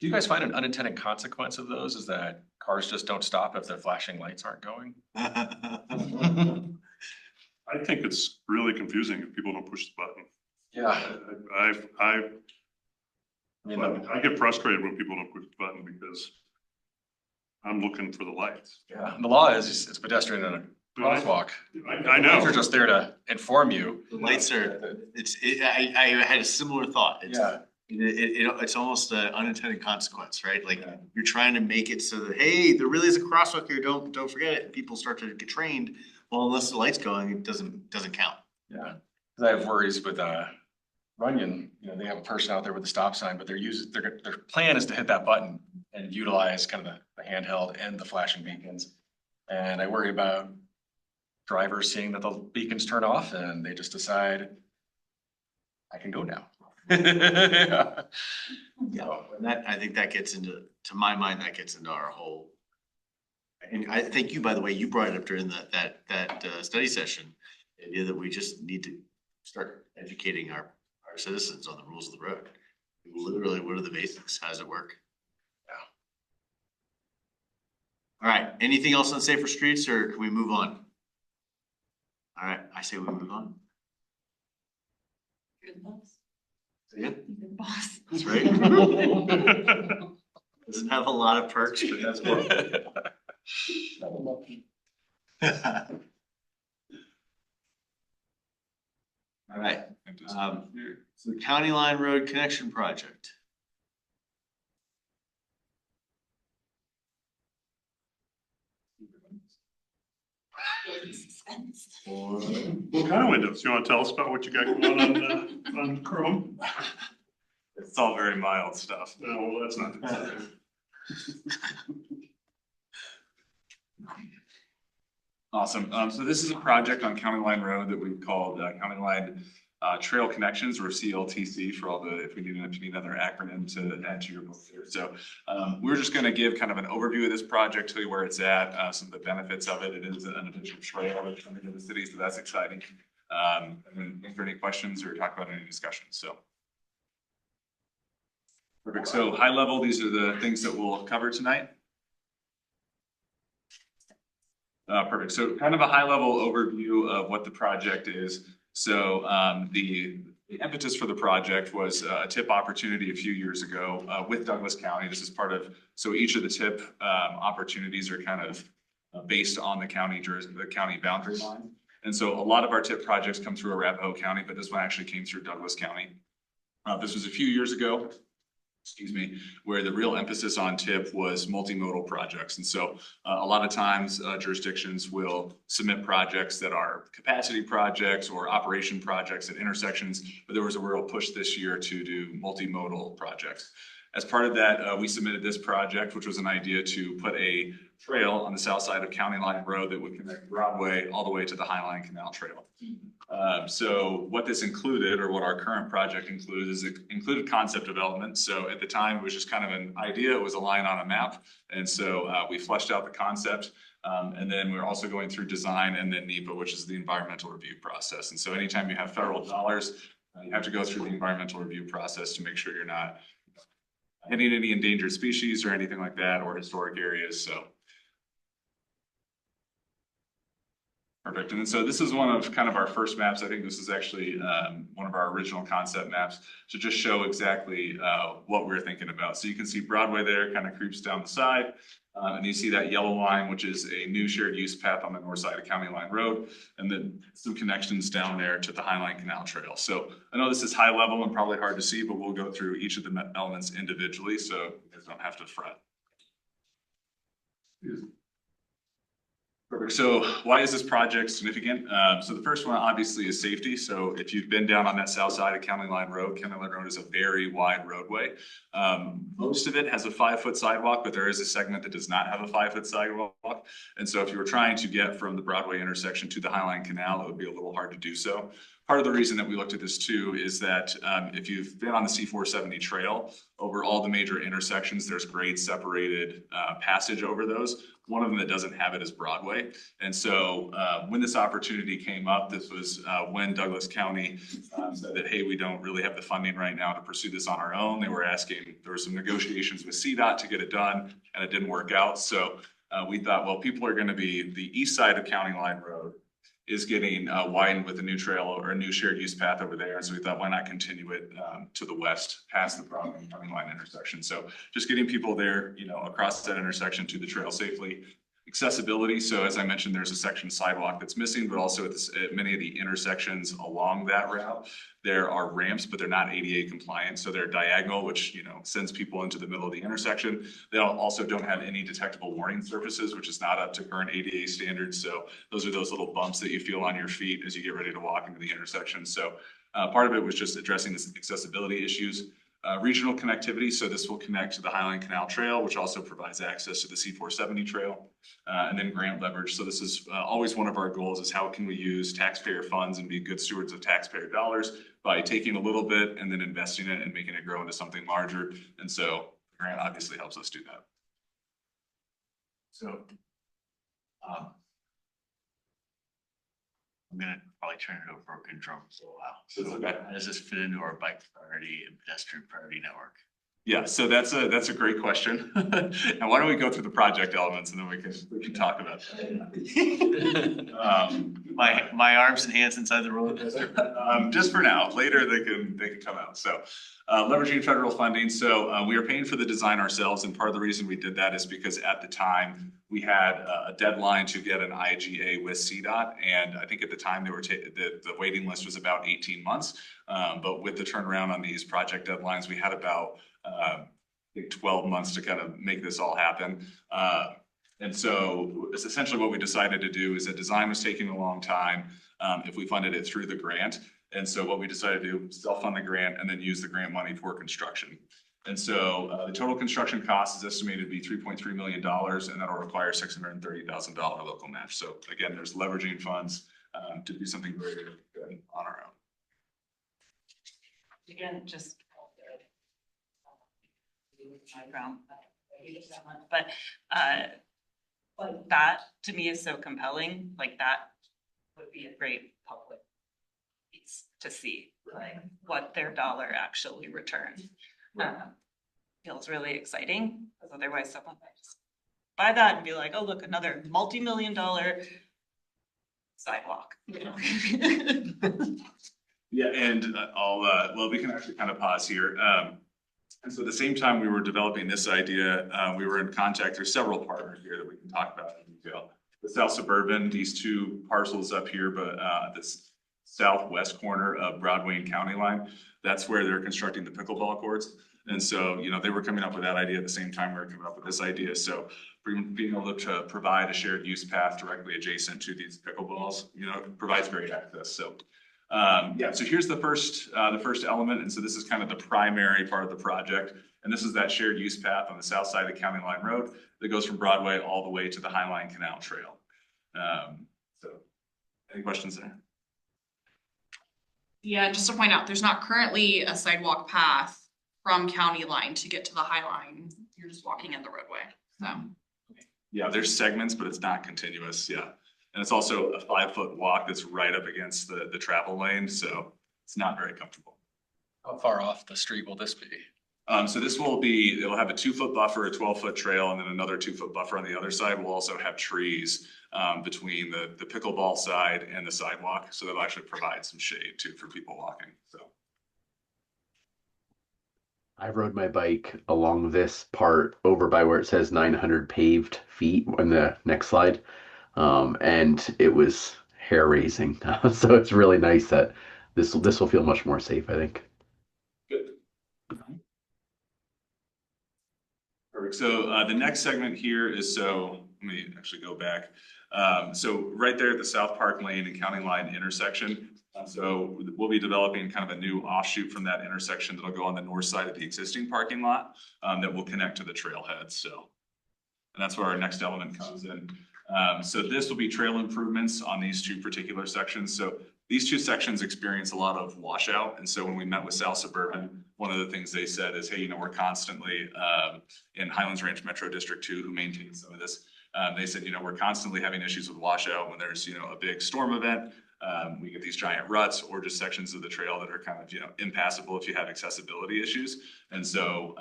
Do you guys find an unintended consequence of those is that cars just don't stop if the flashing lights aren't going? I think it's really confusing if people don't push the button. Yeah. I get frustrated when people don't push the button because I'm looking for the lights. Yeah, the law is it's pedestrian in a crosswalk. I know. They're just there to inform you. The lights are, I had a similar thought. Yeah. It's almost an unintended consequence, right? Like you're trying to make it so that, hey, there really is a crosswalk here, don't forget it. And people start to get trained. Well, unless the light's going, it doesn't count. Yeah, because I have worries with Runyon, they have a person out there with a stop sign, but their plan is to hit that button and utilize kind of the handheld and the flashing beacons. And I worry about drivers seeing that the beacons turn off and they just decide, I can go now. Yeah. Yeah, and I think that gets into, to my mind, that gets into our whole. And I thank you, by the way, you brought it up during that study session, the idea that we just need to start educating our citizens on the rules of the road. Literally, what are the basics? How does it work? Yeah. All right, anything else on safer streets, or can we move on? All right, I say we move on. You're the boss. Say again? You're the boss. That's right. Doesn't have a lot of perks, but that's what. All right, so the County Line Road Connection Project. What kind of windows? You wanna tell us about what you got going on Chrome? It's all very mild stuff. No, well, that's not exciting. Awesome. So this is a project on County Line Road that we've called County Line Trail Connections, or CLTC for all the, if you need another acronym to add to your book there. So we're just going to give kind of an overview of this project, tell you where it's at, some of the benefits of it. It is an additional trail that's coming to the city, so that's exciting. And then if there are any questions or talk about any discussions, so. Perfect. So high level, these are the things that we'll cover tonight. Perfect. So kind of a high level overview of what the project is. So the impetus for the project was a TIP opportunity a few years ago with Douglas County. This is part of, so each of the TIP opportunities are kind of based on the county boundary line. And so a lot of our TIP projects come through Arapahoe County, but this one actually came through Douglas County. This was a few years ago, where the real emphasis on TIP was multimodal projects. And so a lot of times jurisdictions will submit projects that are capacity projects or operation projects at intersections, but there was a real push this year to do multimodal projects. As part of that, we submitted this project, which was an idea to put a trail on the south side of County Line Road that would connect Broadway all the way to the Highline Canal Trail. So what this included, or what our current project includes, is it included concept development. So at the time, it was just kind of an idea. It was a line on a map. And so we fleshed out the concept. And then we're also going through design and then NEPA, which is the environmental review process. And so anytime you have federal dollars, you have to go through the environmental review process to make sure you're not hitting any endangered species or anything like that, or historic areas. So perfect. And then so this is one of kind of our first maps. I think this is actually one of our original concept maps to just show exactly what we're thinking about. So you can see Broadway there kind of creeps down the side. And you see that yellow line, which is a new shared use path on the north side of County Line Road, and then some connections down there to the Highline Canal Trail. So I know this is high level and probably hard to see, but we'll go through each of the elements individually, so you guys don't have to fret. Perfect. So why is this project significant? So the first one obviously is safety. So if you've been down on that south side of County Line Road is a very wide roadway. Most of it has a 5-foot sidewalk, but there is a segment that does not have a 5-foot sidewalk. And so if you were trying to get from the Broadway intersection to the Highline Canal, it would be a little hard to do so. Part of the reason that we looked at this too is that if you've been on the C470 trail over all the major intersections, there's grade separated passage over those. One of them that doesn't have it is Broadway. And so when this opportunity came up, this was when Douglas County said that, hey, we don't really have the funding right now to pursue this on our own. They were asking, there were some negotiations with CDOT to get it done, and it didn't work out. So we thought, well, people are going to be, the east side of County Line Road is getting widened with a new trail or a new shared use path over there. And so we thought, why not continue it to the west past the Broadway County Line intersection? So just getting people there, you know, across that intersection to the trail safely. Accessibility. So as I mentioned, there's a section sidewalk that's missing, but also at many of the intersections along that route, there are ramps, but they're not ADA compliant. So they're diagonal, which, you know, sends people into the middle of the intersection. They also don't have any detectable warning surfaces, which is not up to current ADA standards. So those are those little bumps that you feel on your feet as you get ready to walk into the intersection. So part of it was just addressing this accessibility issues. Regional connectivity, so this will connect to the Highline Canal Trail, which also provides access to the C470 trail, and then grant leverage. So this is always one of our goals, is how can we use taxpayer funds and be good stewards of taxpayer dollars by taking a little bit and then investing it and making it grow into something larger. And so grant obviously helps us do that. So I'm gonna probably turn it over broken drum for a while. So how does this fit into our bike priority and pedestrian priority network? Yeah, so that's a great question. And why don't we go through the project elements and then we can talk about that. My arms and hands inside the roller coaster. Just for now, later they can come out. So leveraging federal funding. So we are paying for the design ourselves, and part of the reason we did that is because at the time we had a deadline to get an IGA with CDOT, and I think at the time they were the waiting list was about 18 months. But with the turnaround on these project deadlines, we had about I think 12 months to kind of make this all happen. And so it's essentially what we decided to do is that design was taking a long time if we funded it through the grant. And so what we decided to do was self-fund the grant and then use the grant money for construction. And so the total construction cost is estimated to be $3.3 million, and that'll require $630,000 local match. So again, there's leveraging funds to do something very good on our own. Again, just. But like that to me is so compelling, like that would be a great public piece to see, like what their dollar actually returns. Feels really exciting, because otherwise someone might just buy that and be like, oh, look, another multi-million-dollar sidewalk. You know? Yeah, and well, we can actually kind of pause here. And so at the same time we were developing this idea, we were in contact, there's several partners here that we can talk about in detail. The South Suburban, these two parcels up here, but this southwest corner of Broadway and County Line, that's where they're constructing the pickleball courts. And so, you know, they were coming up with that idea at the same time we were coming up with this idea. So being able to provide a shared use path directly adjacent to these pickleballs, you know, provides great access. So yeah, so here's the first element. And so this is kind of the primary part of the project. And this is that shared use path on the south side of County Line Road that goes from Broadway all the way to the Highline Canal Trail. So any questions there? Yeah, just to point out, there's not currently a sidewalk path from County Line to get to the High Line. You're just walking in the roadway, so. Yeah, there's segments, but it's not continuous, yeah. And it's also a 5-foot walk that's right up against the travel lane, so it's not very comfortable. How far off the street will this be? So this will be, it'll have a 2-foot buffer, a 12-foot trail, and then another 2-foot buffer on the other side. We'll also have trees between the pickleball side and the sidewalk. So that'll actually provide some shade too for people walking, so. I rode my bike along this part over by where it says 900 paved feet on the next slide. And it was hair raising. So it's really nice that this will feel much more safe, I think. Good. Perfect. So the next segment here is, so let me actually go back. So right there at the South Park Lane and County Line intersection. So we'll be developing kind of a new offshoot from that intersection that'll go on the north side of the existing parking lot that will connect to the trailhead. So, and that's where our next element comes in. So this will be trail improvements on these two particular sections. So these two sections experience a lot of washout. And so when we met with South Suburban, one of the things they said is, hey, you know, we're constantly in Highlands Ranch Metro District 2, who maintains some of this. They said, you know, we're constantly having issues with washout when there's, you know, a big storm event. We get these giant ruts or just sections of the trail that are kind of, you know, impassable if you have accessibility issues. And so,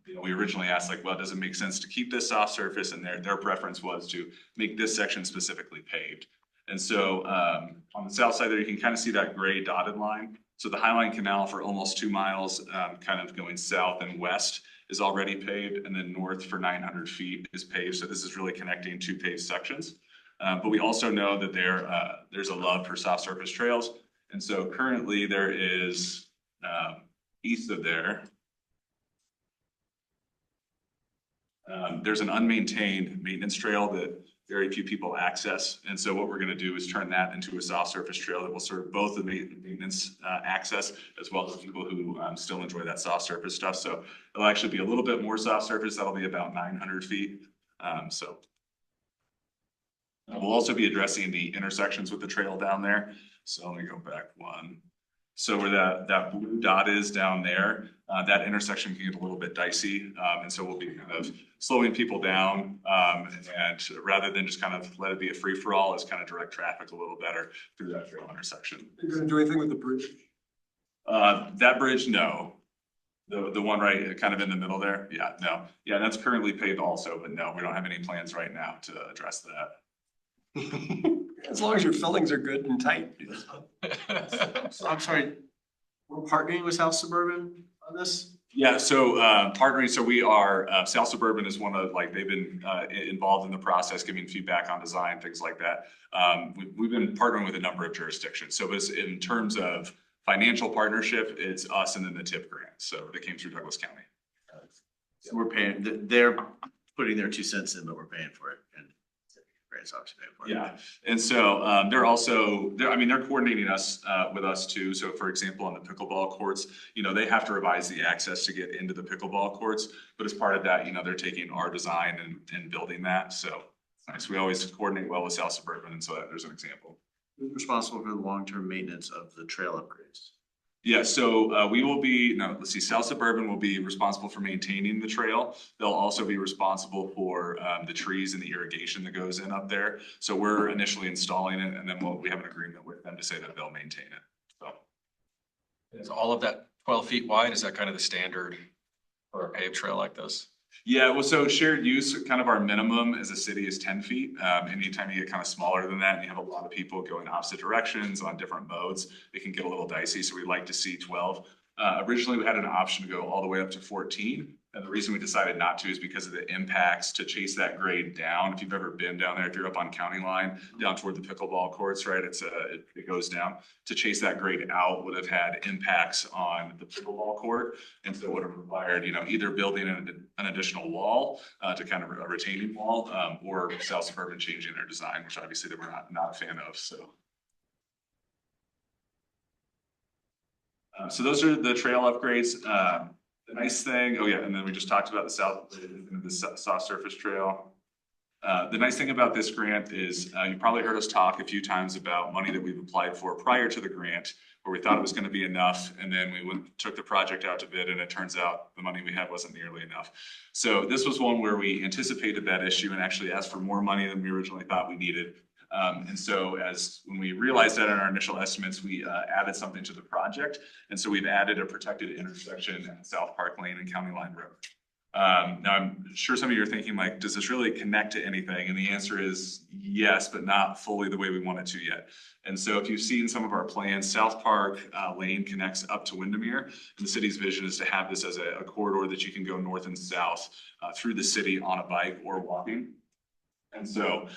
you know, we originally asked like, well, does it make sense to keep this soft surface? And their preference was to make this section specifically paved. And so on the south side there, you can kind of see that gray dotted line. So the Highline Canal for almost 2 miles, kind of going south and west, is already paved, and then north for 900 feet is paved. So this is really connecting two paved sections. But we also know that there's a love for soft surface trails. And so currently there is east of there, there's an unmaintained maintenance trail that very few people access. And so what we're going to do is turn that into a soft surface trail that will serve both the maintenance access as well as people who still enjoy that soft surface stuff. So it'll actually be a little bit more soft surface. That'll be about 900 feet. So we'll also be addressing the intersections with the trail down there. So let me go back one. So where that blue dot is down there, that intersection can get a little bit dicey. And so we'll be kind of slowing people down. And rather than just kind of let it be a free for all, is kind of direct traffic a little better through that trail intersection. Are you gonna do anything with the bridge? That bridge, no. The one right, kind of in the middle there? Yeah, no. Yeah, that's currently paved also, but no, we don't have any plans right now to address that. As long as your fillings are good and tight. So I'm sorry, we're partnering with South Suburban on this? Yeah, so partnering, so we are, South Suburban is one of, like, they've been involved in the process, giving feedback on design, things like that. We've been partnering with a number of jurisdictions. So it's in terms of financial partnership, it's us and then the TIP grant. So they came through Douglas County. So we're paying, they're putting their 2 cents in, but we're paying for it and grants obviously paying for it. Yeah, and so they're also, they're coordinating us with us too. So for example, on the pickleball courts, they have to revise the access to get into the pickleball courts. But as part of that, they're taking our design and building that. So nice. We always coordinate well with South Suburban, and so there's an example. Who's responsible for the long-term maintenance of the trail upgrades? Yeah, so we will be, South Suburban will be responsible for maintaining the trail. They'll also be responsible for the trees and the irrigation that goes in up there. So we're initially installing it, and then we have an agreement with them to say that they'll maintain it. So Is all of that 12 feet wide? Is that kind of the standard for a paved trail like this? yeah, well, so shared use, kind of our minimum as a city is 10 feet. Anytime you get kind of smaller than that and you have a lot of people going opposite directions on different modes, it can get a little dicey. So we'd like to see 12. Originally, we had an option to go all the way up to 14. And the reason we decided not to is because of the impacts to chase that grade down. If you've ever been down there, if you're up on County Line, down toward the pickleball courts, right, it goes down. To chase that grade out would have had impacts on the pickleball court. And so it would have required, either building an additional wall to kind of a retaining wall, or South Suburban changing their design, which obviously they were not a fan of, so. So those are the trail upgrades. The nice thing, and then we just talked about the soft surface trail. The nice thing about this grant is you probably heard us talk a few times about money that we've applied for prior to the grant, where we thought it was going to be enough, and then we took the project out to bid, and it turns out the money we had wasn't nearly enough. So this was one where we anticipated that issue and actually asked for more money than we originally thought we needed. And so when we realized that in our initial estimates, we added something to the project. And so we've added a protected intersection at South Park Lane and County Line Road. Now I'm sure some of you are thinking, like, does this really connect to anything? And the answer is yes, but not fully the way we want it to yet. And so if you've seen some of our plans, South Park Lane connects up to Windermere. And the city's vision is to have this as a corridor that you can go north and south through the city on a bike or walking. And so,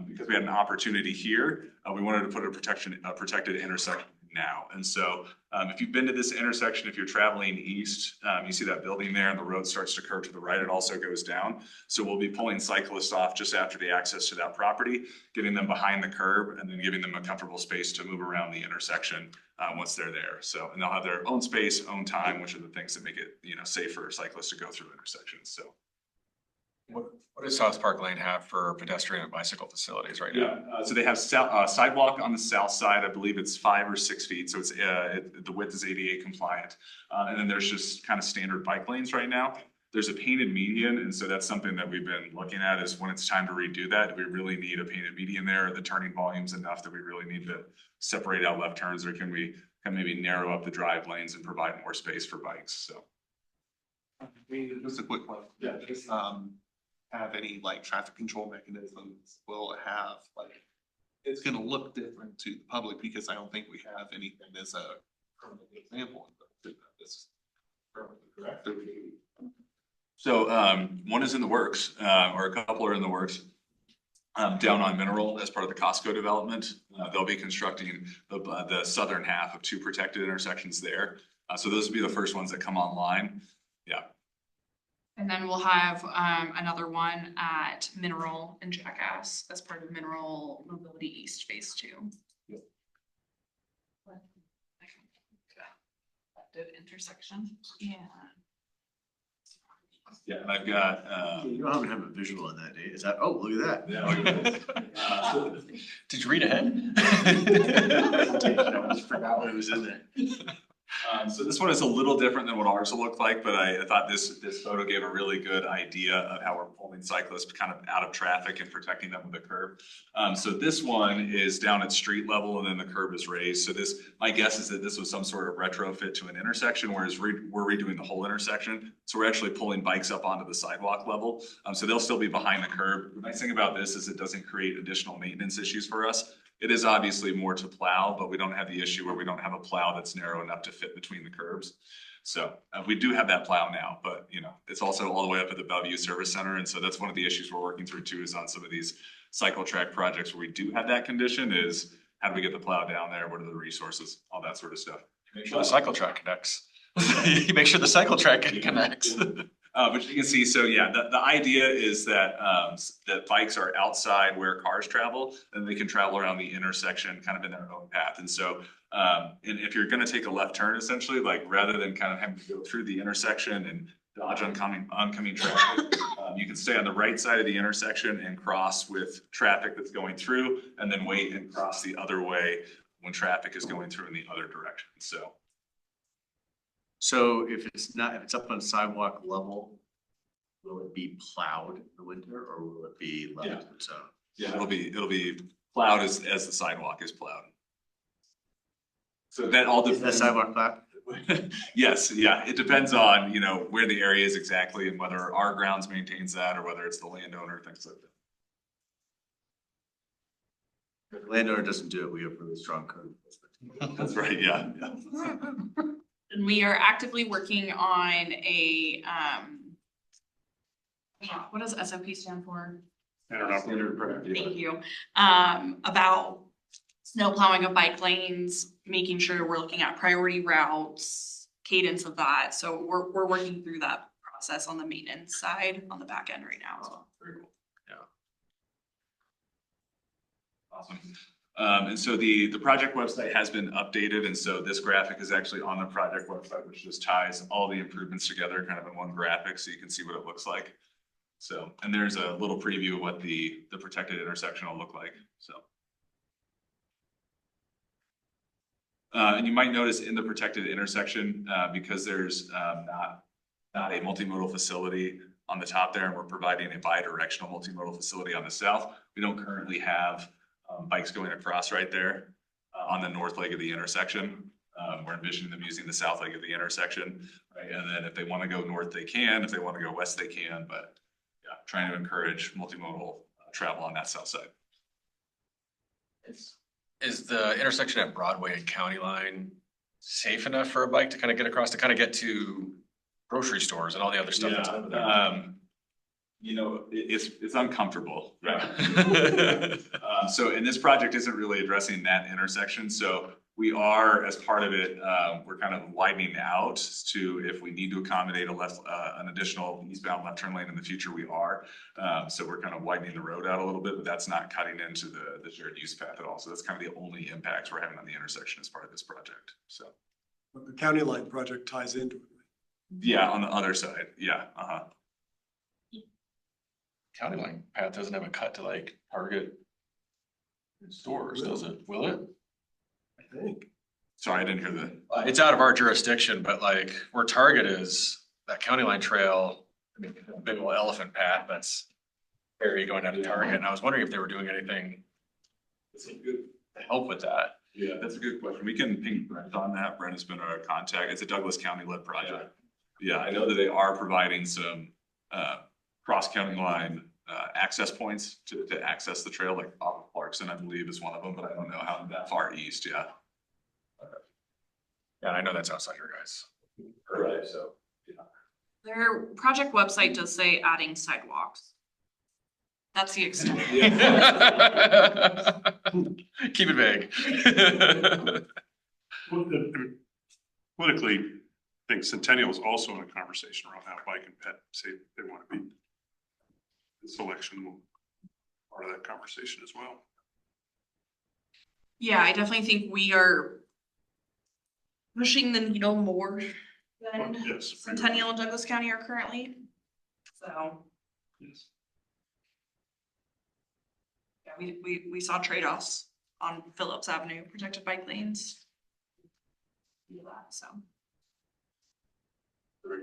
because we had an opportunity here, we wanted to put a protected intersection now. And so, if you've been to this intersection, if you're traveling east, you see that building there and the road starts to curve to the right, it also goes down. So we'll be pulling cyclists off just after the access to that property, getting them behind the curb and then giving them a comfortable space to move around the intersection once they're there. So, and they'll have their own space, own time, which are the things that make it, safe for cyclists to go through intersections. So. What does South Park Lane have for pedestrian and bicycle facilities right now? Yeah, so they have sidewalk on the south side. I believe it's 5 or 6 feet. So it's the width is ADA compliant. And then there's just kind of standard bike lanes right now. There's a painted median. And so that's something that we've been looking at is when it's time to redo that, do we really need a painted median there? Are the turning volumes enough that we really need to separate out left turns, or can we maybe narrow up the drive lanes and provide more space for bikes? So. Just a quick one. Yeah. Have any traffic control mechanisms? Will it have it's gonna look different to the public because I don't think we have anything as a permanent example. This correct? So one is in the works, or a couple are in the works. Down on Mineral as part of the Costco development, they'll be constructing the southern half of 2 protected intersections there. So those will be the first ones that come online. Yeah. And then we'll have another one at Mineral and Jackass as part of Mineral Mobility East Phase 2. Yep. Intersection. Yeah. Yeah, and I've got. You don't have a visual on that, is that? Oh, look at that. Yeah, look at this. Did you read ahead? I just forgot what was in there. So this one is a little different than what ours will look like, but I thought this photo gave a really good idea of how we're pulling cyclists kind of out of traffic and protecting them with a curb. So this one is down at street level and then the curb is raised. So this, my guess is that this was some sort of retrofit to an intersection, whereas we're redoing the whole intersection. So we're actually pulling bikes up onto the sidewalk level. So they'll still be behind the curb. The nice thing about this is it doesn't create additional maintenance issues for us. It is obviously more to plow, but we don't have the issue where we don't have a plow that's narrow enough to fit between the curbs. So we do have that plow now, but you know, it's also all the way up at the Bellevue Service Center. And so that's one of the issues we're working through too, is on some of these cycle track projects where we do have that condition, is how do we get the plow down there? What are the resources? All that sort of stuff. Make sure the cycle track connects. Make sure the cycle track connects. But you can see, so yeah, the idea is that, that bikes are outside where cars travel, and they can travel around the intersection kind of in their own path. And so, and if you're gonna take a left turn, essentially, like rather than kind of having to go through the intersection and dodge oncoming traffic, you can stay on the right side of the intersection and cross with traffic that's going through, and then wait and cross the other way when traffic is going through in the other direction, so. So if it's up on sidewalk level, will it be plowed in the winter or will it be left to its own? Yeah, it'll be plowed as the sidewalk is plowed. So that all Is depends. that sidewalk plowed? Yes, yeah, it depends on, you know, where the area is exactly and whether our grounds maintains that or whether it's the landowner, things like that. If the landowner doesn't do it, we have really strong code enforcement. That's right, yeah. And we are actively working on a, what does SOP stand for? Standard practice. Thank you. About snow plowing of bike lanes, making sure we're looking at priority routes, cadence of that. So we're working through that process on the maintenance side, on the back end right now as well. Very cool. Yeah. Awesome. And so the project website has been updated, and so this graphic is actually on the project website, which just ties all the improvements together kind of in one graphic, so you can see what it looks like. So, and there's a little preview of what the protected intersection will look like, so. And you might notice in the protected intersection, because there's not a multimodal facility on the top there, and we're providing a bi-directional multimodal facility on the south, we don't currently have bikes going across right there on the north leg of the intersection. We're envisioning them using the south leg of the intersection, right? And then if they want to go north, they can. If they want to go west, they can. But yeah, trying to encourage multimodal travel on that south side. Is the intersection at Broadway and County Line safe enough for a bike to kind of get across, to kind of get to grocery stores and all the other stuff that's over there? You know, it's uncomfortable, right? So, and this project isn't really addressing that intersection. So we are, as part of it, we're kind of widening out to, if we need to accommodate an additional eastbound left turn lane in the future, we are. So we're kind of widening the road out a little bit, but that's not cutting into the shared use path at all. So that's kind of the only impacts we're having on the intersection as part of this project, so. But the county line project ties into it. Yeah, on the other side, yeah, County Line path doesn't have a cut to like Target stores, does it? Will it? I think. Sorry, I didn't hear that. It's out of our jurisdiction, but like where Target is, that County Line trail, I mean, a big old elephant path that's area going down to Target. And I was wondering if they were doing anything to help with that. Yeah, that's a good question. We can ping Brent on that. Brent has been our contact. It's a Douglas County led project. Yeah, I know that they are providing some cross-county line access points to access the trail, like off of Clarkson, I believe is one of them, but I don't know how that far east, yeah. Yeah, I know that's outside your guys. Right, so, yeah. Their project website does say adding sidewalks. That's the extent. Keep it vague. Politically, I think Centennial is also in a conversation around how bike and pet say they want to be. The selection will be part of that conversation as well. Yeah, I definitely think we are pushing the needle more than Yes. Centennial and Douglas County are currently. So. Yes. Yeah, we saw trade-offs on Phillips Avenue, protected bike lanes. So.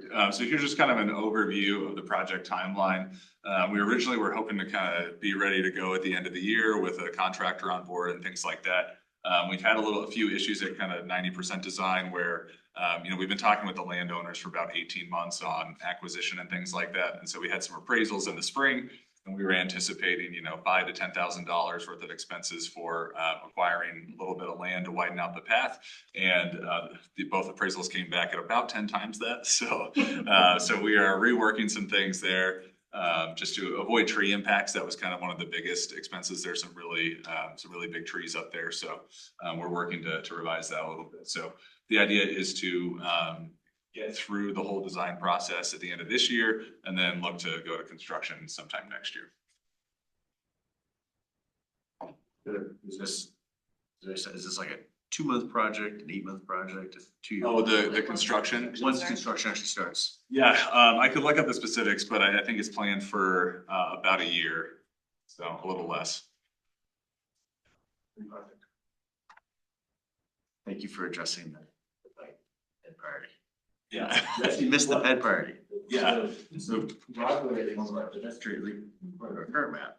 Perfect. So here's just kind of an overview of the project timeline. We originally were hoping to kind of be ready to go at the end of the year with a contractor on board and things like that. We've had a few issues at kind of 90% design where, we've been talking with the landowners for about 18 months on acquisition and things like that. And so we had some appraisals in the spring. And we were anticipating, $5,000 to $10,000 worth of expenses for acquiring a little bit of land to widen out the path. And both appraisals came back at about 10 times that. So we are reworking some things there just to avoid tree impacts. That was kind of one of the biggest expenses. There's some really big trees up there. So we're working to revise that a little bit. So the idea is to get through the whole design process at the end of this year and then look to go to construction sometime next year. Is this like a 2-month project, an 8-month project, a 2-year? Oh, the construction? Once construction actually starts. Yeah, I could look up the specifics, but I think it's planned for about a year, so a little less. Thank you for addressing that priority. Yeah. You missed the bed party. Yeah. So Broadway, that's true, like our current map.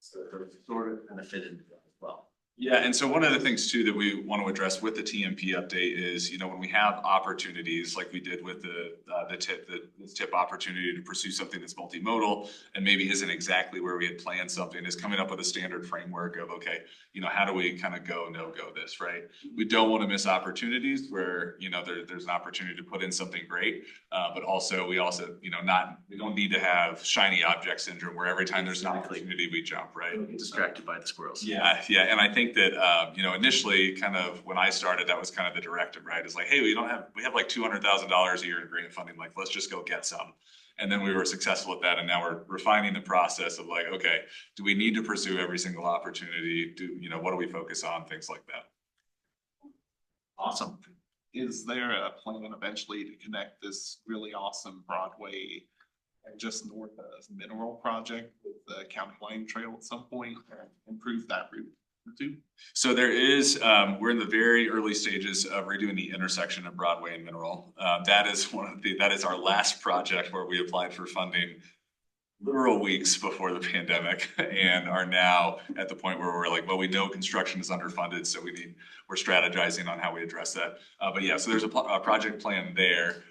So it's sort of kind of fit into that as well. Yeah, and so one of the things too that we want to address with the TMP update is, when we have opportunities like we did with the TIP opportunity to pursue something that's multimodal and maybe isn't exactly where we had planned something, is coming up with a standard framework of, okay, how do we kind of go, no-go this, right? We don't want to miss opportunities where, there's an opportunity to put in something great, but also, we don't need to have shiny object syndrome where every time there's an opportunity, we jump, right? Don't get distracted by the squirrels. Yeah, and I think that, initially kind of when I started, that was kind of the directive, right? It's like, hey, we have like $200,000 a year in grant funding, like, let's just go get some. And then we were successful at that. And now we're refining the process of like, okay, do we need to pursue every single opportunity? What do we focus on? Things like that. Awesome. Is there a plan eventually to connect this really awesome Broadway and just north of Mineral project with the County Line Trail at some point and improve that route too? So there is, we're in the very early stages of redoing the intersection of Broadway and Mineral. That is our last project where we applied for funding literal weeks before the pandemic and are now at the point where we're like, well, we know construction is underfunded, so we're strategizing on how we address that. But yeah, so there's a project plan there.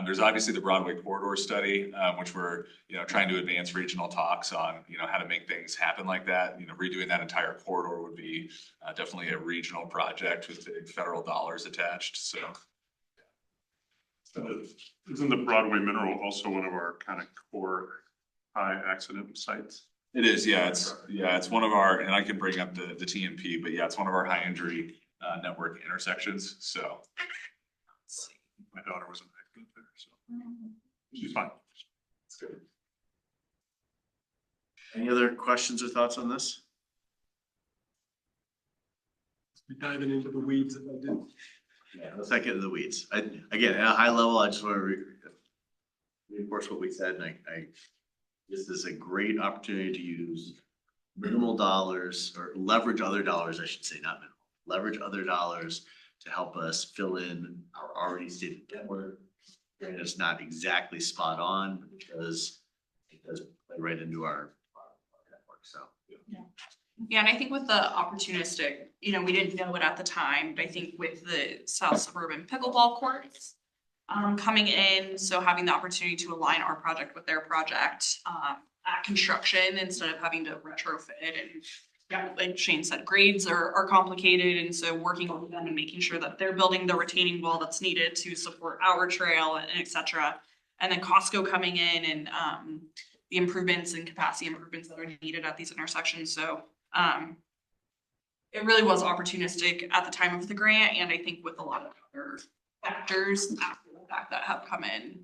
There's obviously the Broadway corridor study, which we're, trying to advance regional talks on, how to make things happen like that. Redoing that entire corridor would be definitely a regional project with big federal dollars attached, so. Isn't the Broadway Mineral also one of our kind of core high accident sites? It is, yeah, it's one of our, and I can bring up the TMP, but yeah, it's one of our high injury network intersections, so. My daughter was an accident there, so she's fine. That's good. Any other questions or thoughts on this? Be diving into the weeds if I did. Yeah, let's not get into the weeds. Again, at a high level, I just want to reinforce what we said, and this is a great opportunity to use minimal dollars or leverage other dollars, I should say, not minimal, leverage other dollars to help us fill in our already stated network. And it's not exactly spot on because it does play right into our network, so. Yeah, and I think with the opportunistic, we didn't know it at the time, but I think with the South Suburban pickleball courts coming in, so having the opportunity to align our project with their project at construction instead of having to retrofit and, yeah, like Shane said, grades are complicated, and so working with them and making sure that they're building the retaining wall that's needed to support our trail and et cetera. And then Costco coming in and the improvements and capacity improvements that are needed at these intersections. So it really was opportunistic at the time of the grant, and I think with a lot of other factors after the fact that have come in,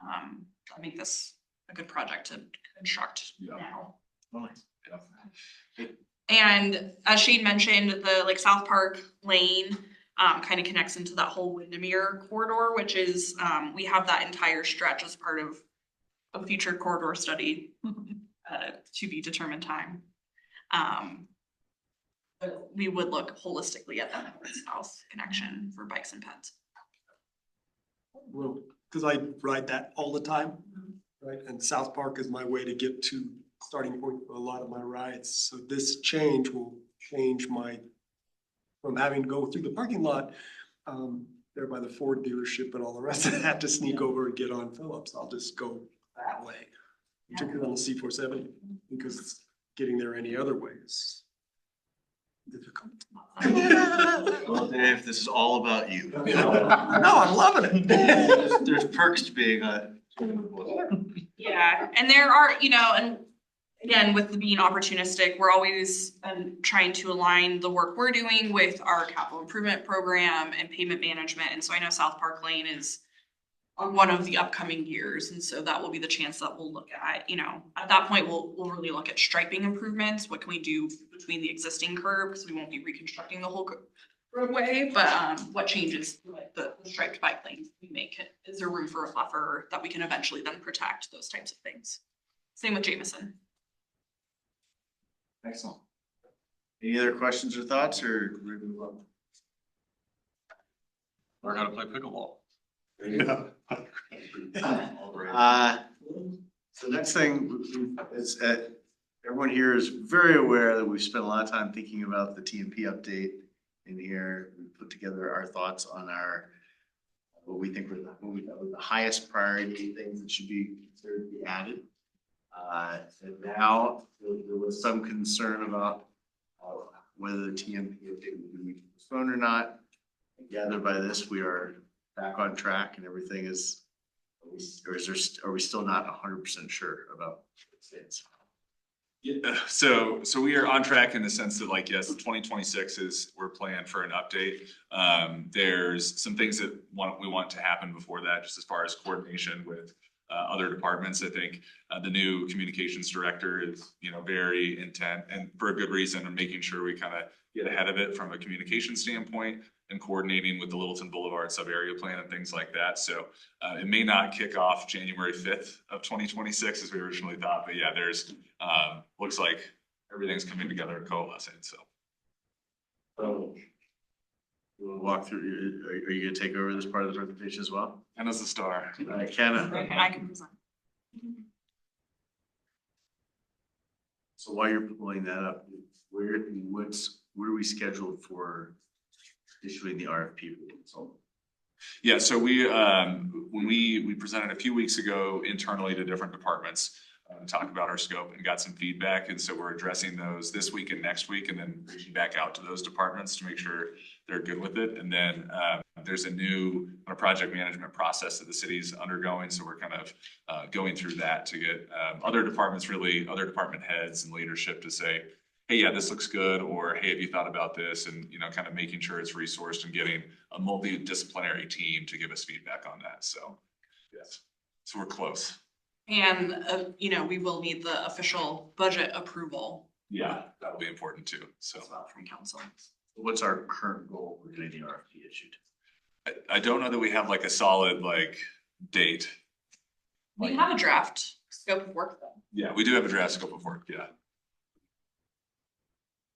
I make this a good project to construct now. And as Shane mentioned, the South Park Lane kind of connects into that whole Windermere corridor, which is we have that entire stretch as part of a future corridor study to be determined time. But we would look holistically at that north-south connection for bikes and pets. Will because I ride that all the time, right? And South Park is my way to get to starting point for a lot of my rides. So this change will change from having to go through the parking lot, there by the Ford dealership and all the rest of that to sneak over and get on Phillips. I'll just go that way, particularly on the C-470, because getting there any other way is difficult. Well, Dave, this is all about you. No, I'm loving it. There's perks to being Yeah, and there are, and again, with being opportunistic, we're always trying to align the work we're doing with our capital improvement program and payment management. And so I know South Park Lane is on one of the upcoming years. And so that will be the chance that we'll look at, at that point, we'll really look at striping improvements. What can we do between the existing curb? Because we won't be reconstructing the whole roadway, but what changes like the striped bike lanes we make? Is there room for a buffer that we can eventually then protect, those types of things? Same with Jameson. Excellent. Any other questions or thoughts, or we move on? Learn how to play pickleball. So next thing is, everyone here is very aware that we've spent a lot of time thinking about the TMP update in here. We put together our thoughts on what we think were the highest priority things that should be considered to be added. And now there was some concern about whether the TMP update would be postponed or not. I gather by this, we are back on track and everything is, are we still not 100% sure about it? Yeah, so we are on track in the sense that like, yes, 2026 we're planning for an update. There's some things that we want to happen before that, just as far as coordination with other departments. I think the new communications director is, very intent, and for a good reason, and making sure we kind of get ahead of it from a communication standpoint and coordinating with the Littleton Boulevard sub-area plan and things like that. So it may not kick off January 5th of 2026 as we originally thought, but yeah, there's looks like everything's coming together and coalescing. So we'll walk through. Are you gonna take over this part of the presentation as well? Kenna's the star. Kenna. Okay, I can present. So while you're pulling that up, where are we scheduled for issuing the RFP for the consultant? Yeah, so when we presented a few weeks ago internally to different departments, talk about our scope and got some feedback. And so we're addressing those this week and next week, and then reaching back out to those departments to make sure they're good with it. And then there's a new project management process that the city's undergoing. So we're kind of going through that to get other department heads and leadership to say, hey, yeah, this looks good, or hey, have you thought about this? And, kind of making sure it's resourced and getting a multidisciplinary team to give us feedback on that. So, yes, so we're close. And, we will need the official budget approval. Yeah, that'll be important too. So From council. What's our current goal for getting the RFP issued? I don't know that we have like a solid date. We have a draft scope of work though. Yeah, we do have a draft scope of work, yeah.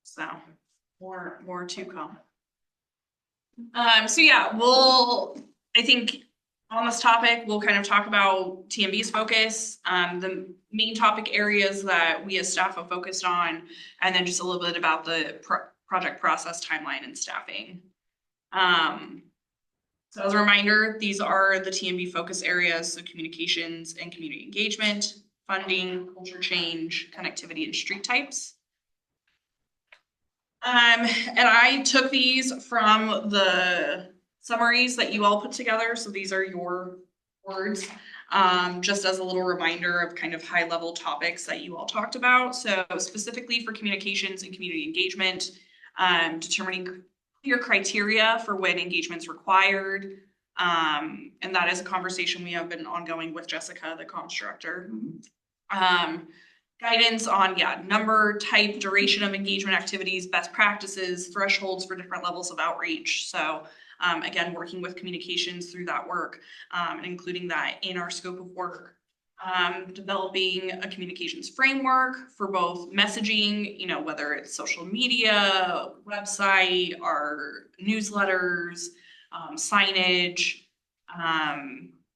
So more to come. So yeah, I think on this topic, we'll kind of talk about TMB's focus, the main topic areas that we as staff have focused on, and then just a little bit about the project process timeline and staffing. So as a reminder, these are the TMB focus areas, so communications and community engagement, funding, culture change, connectivity, and street types. And I took these from the summaries that you all put together. So these are your words, just as a little reminder of kind of high level topics that you all talked about. So specifically for communications and community engagement, determining clear criteria for when engagement's required. And that is a conversation we have been ongoing with Jessica, the comms director. Guidance on, number, type, duration of engagement activities, best practices, thresholds for different levels of outreach. So again, working with communications through that work, and including that in our scope of work. Developing a communications framework for both messaging, whether it's social media, website, our newsletters, signage,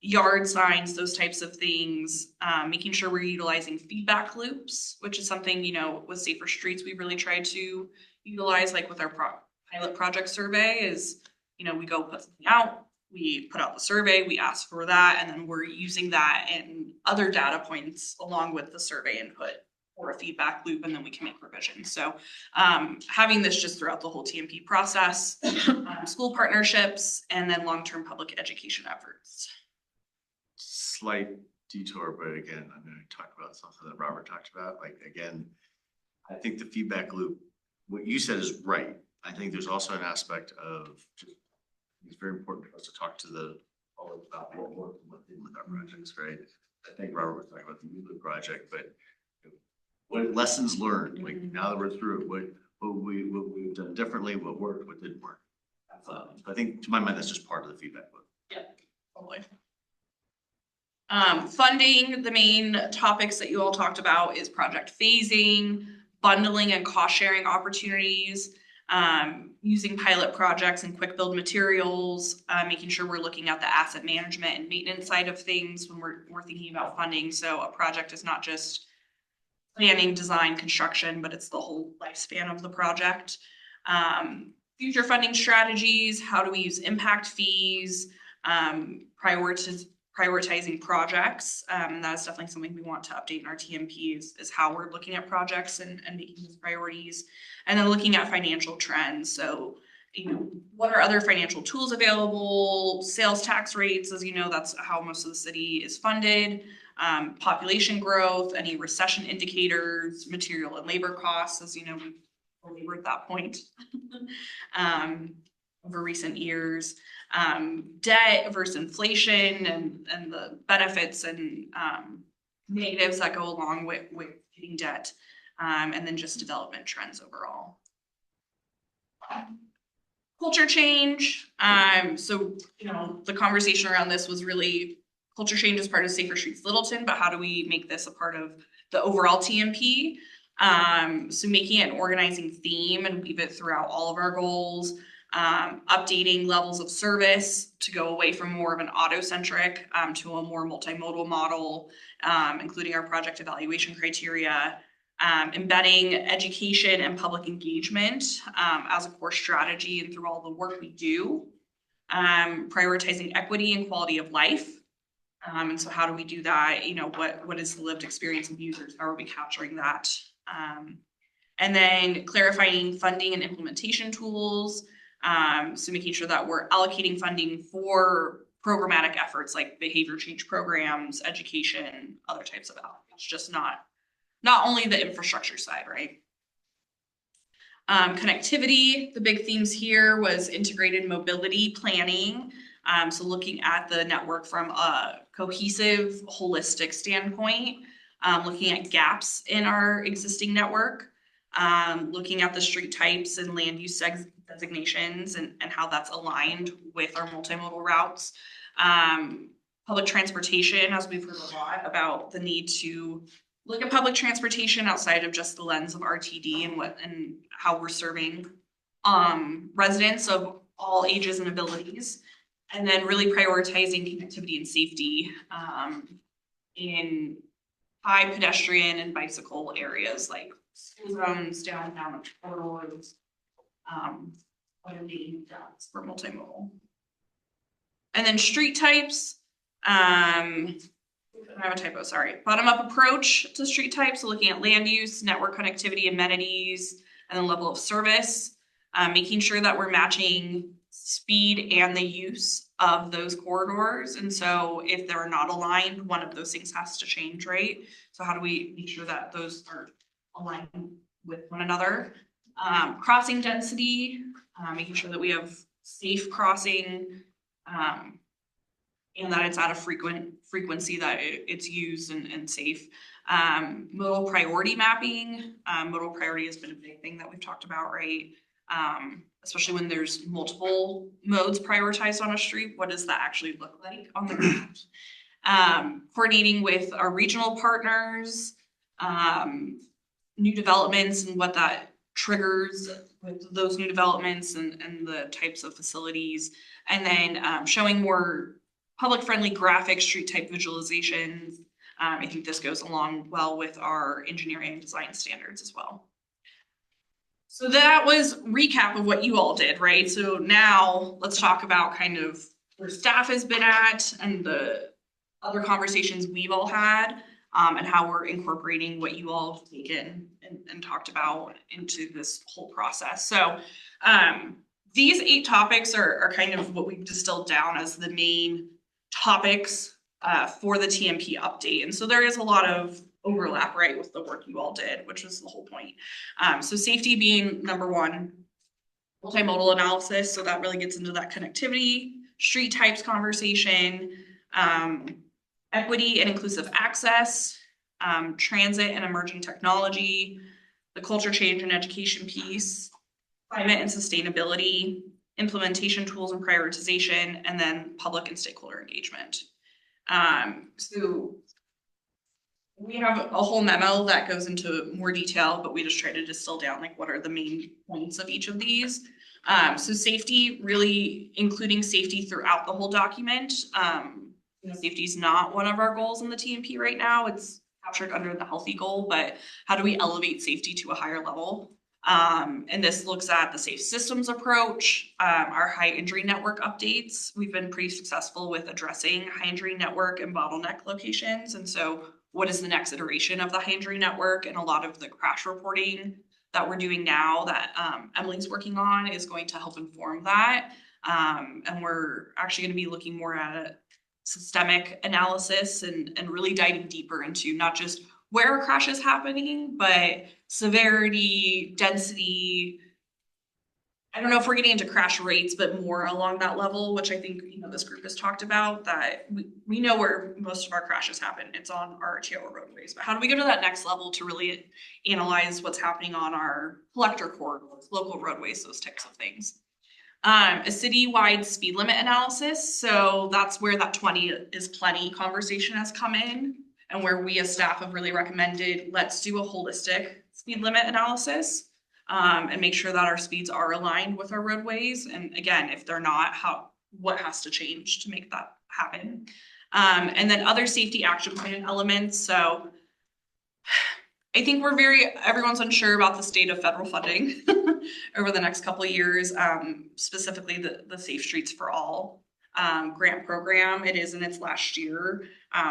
yard signs, those types of things, making sure we're utilizing feedback loops, which is something, you know, with Safer Streets, we really tried to utilize, like with our pilot project survey is, you know, we go put something out, we put out the survey, we ask for that, and then we're using that and other data points along with the survey input or a feedback loop, and then we can make revisions. So having this just throughout the whole TMP process, school partnerships, and then long-term public education efforts. Slight detour, but again, I'm gonna talk about something that Robert talked about. Like, again, I think the feedback loop, what you said is right. I think there's also an aspect of just, it's very important for us to talk to the public about what worked and what didn't with our projects, right? I think Robert was talking about the ULIP project, but what lessons learned, like now that we're through it, what we've done differently, what worked, what didn't work. I think to my mind, that's just part of the feedback loop. Yeah, totally. Funding, the main topics that you all talked about is project phasing, bundling and cost sharing opportunities, using pilot projects and quick build materials, making sure we're looking at the asset management and maintenance side of things when we're thinking about funding. So a project is not just planning, design, construction, but it's the whole lifespan of the project. Future funding strategies, how do we use impact fees, prioritizing projects. And that's definitely something we want to update in our TMPs is how we're looking at projects and making these priorities. And then looking at financial trends. So, you know, what are other financial tools available? Sales tax rates, as you know, that's how most of the city is funded. Population growth, any recession indicators, material and labor costs, as you know, we're at that point over recent years. Debt versus inflation and the benefits and negatives that go along with getting debt, and then just development trends overall. Culture change. So, you know, the conversation around this was really culture change as part of Safer Streets Littleton, but how do we make this a part of the overall TMP? So making it an organizing theme and weave it throughout all of our goals. Updating levels of service to go away from more of an auto-centric to a more multimodal model, including our project evaluation criteria, embedding education and public engagement as a core strategy and through all the work we do, prioritizing equity and quality of life. And so how do we do that? You know, what is the lived experience of users? How are we capturing that? And then clarifying funding and implementation tools. So making sure that we're allocating funding for programmatic efforts like behavior change programs, education, other types of outreach, just not only the infrastructure side, right? Connectivity, the big themes here was integrated mobility planning. So looking at the network from a cohesive, holistic standpoint, looking at gaps in our existing network, looking at the street types and land use designations and how that's aligned with our multimodal routes. Public transportation, as we've heard a lot about the need to look at public transportation outside of just the lens of RTD and how we're serving residents of all ages and abilities. And then really prioritizing connectivity and safety in high pedestrian and bicycle areas like school zones, downtown corridors, for multimodal. And then street types. I have a typo, sorry. Bottom-up approach to street types, so looking at land use, network connectivity, amenities, and then level of service, making sure that we're matching speed and the use of those corridors. And so if they're not aligned, one of those things has to change, right? So how do we make sure that those are aligned with one another? Crossing density, making sure that we have safe crossing, and that it's at a frequency that it's used and safe. Modal priority mapping. Modal priority has been a big thing that we've talked about, right? Especially when there's multiple modes prioritized on a street. What does that actually look like on the ground? Coordinating with our regional partners, new developments and what that triggers with those new developments and the types of facilities. And then showing more public-friendly graphic street type visualizations. I think this goes along well with our engineering and design standards as well. So that was recap of what you all did, right? So now let's talk about kind of where staff has been at and the other conversations we've all had, and how we're incorporating what you all have taken and talked about into this whole process. So these 8 topics are kind of what we've distilled down as the main topics for the TMP update. And so there is a lot of overlap, right, with the work you all did, which was the whole point. So safety being number 1, multimodal analysis. So that really gets into that connectivity, street types conversation, equity and inclusive access, transit and emerging technology, the culture change and education piece, climate and sustainability, implementation tools and prioritization, and then public and stakeholder engagement. So we have a whole memo that goes into more detail, but we just try to distill down like what are the main points of each of these. So safety, really including safety throughout the whole document. Safety is not one of our goals in the TMP right now. It's captured under the healthy goal, but how do we elevate safety to a higher level? And this looks at the safe systems approach, our high injury network updates. We've been pretty successful with addressing high injury network and bottleneck locations. And so what is the next iteration of the high injury network? And a lot of the crash reporting that we're doing now that Emily's working on is going to help inform that. And we're actually going to be looking more at systemic analysis and really diving deeper into not just where a crash is happening, but severity, density. I don't know if we're getting into crash rates, but more along that level, which I think, this group has talked about, that we know where most of our crashes happen. It's on our RTO roadways, but how do we go to that next level to really analyze what's happening on our collector corridors, local roadways, those types of things. A citywide speed limit analysis. So that's where that 20 is plenty conversation has come in, and where we as staff have really recommended, let's do a holistic speed limit analysis and make sure that our speeds are aligned with our roadways. And again, if they're not, what has to change to make that happen? And then other safety action plan elements. So I think everyone's unsure about the state of federal funding over the next couple of years, specifically the Safe Streets for All grant program. It is in its last year,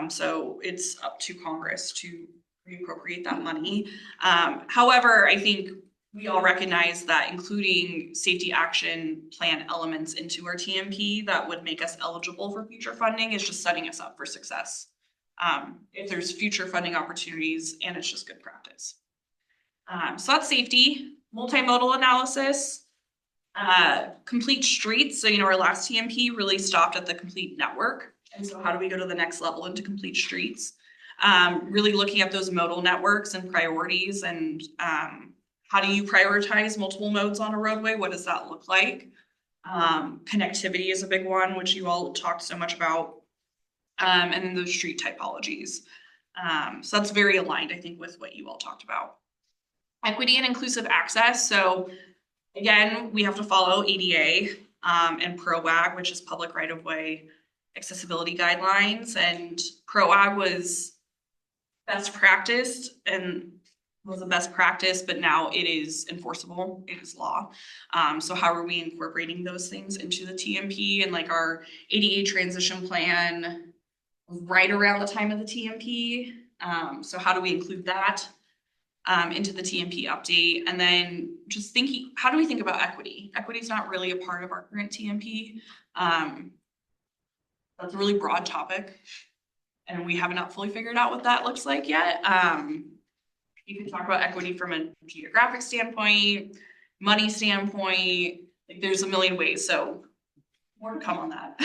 so it's up to Congress to reappropriate that money. However, I think we all recognize that including safety action plan elements into our TMP that would make us eligible for future funding is just setting us up for success. If there's future funding opportunities, and it's just good practice. So that's safety, multimodal analysis, complete streets. So, our last TMP really stopped at the complete network. And so how do we go to the next level into complete streets? Really looking at those modal networks and priorities, and how do you prioritize multiple modes on a roadway? What does that look like? Connectivity is a big one, which you all talked so much about. And then those street typologies. So that's very aligned, I think, with what you all talked about. Equity and inclusive access. So again, we have to follow ADA and PROAG, which is public right-of-way accessibility guidelines. And PROAG was best practice and was the best practice, but now it is enforceable, it is law. So how are we incorporating those things into the TMP? And like our ADA transition plan right around the time of the TMP. So how do we include that into the TMP update? And then just thinking, how do we think about equity? Equity is not really a part of our current TMP. That's a really broad topic, and we have not fully figured out what that looks like yet. You can talk about equity from a geographic standpoint, money standpoint, like there's a million ways, so more to come on that.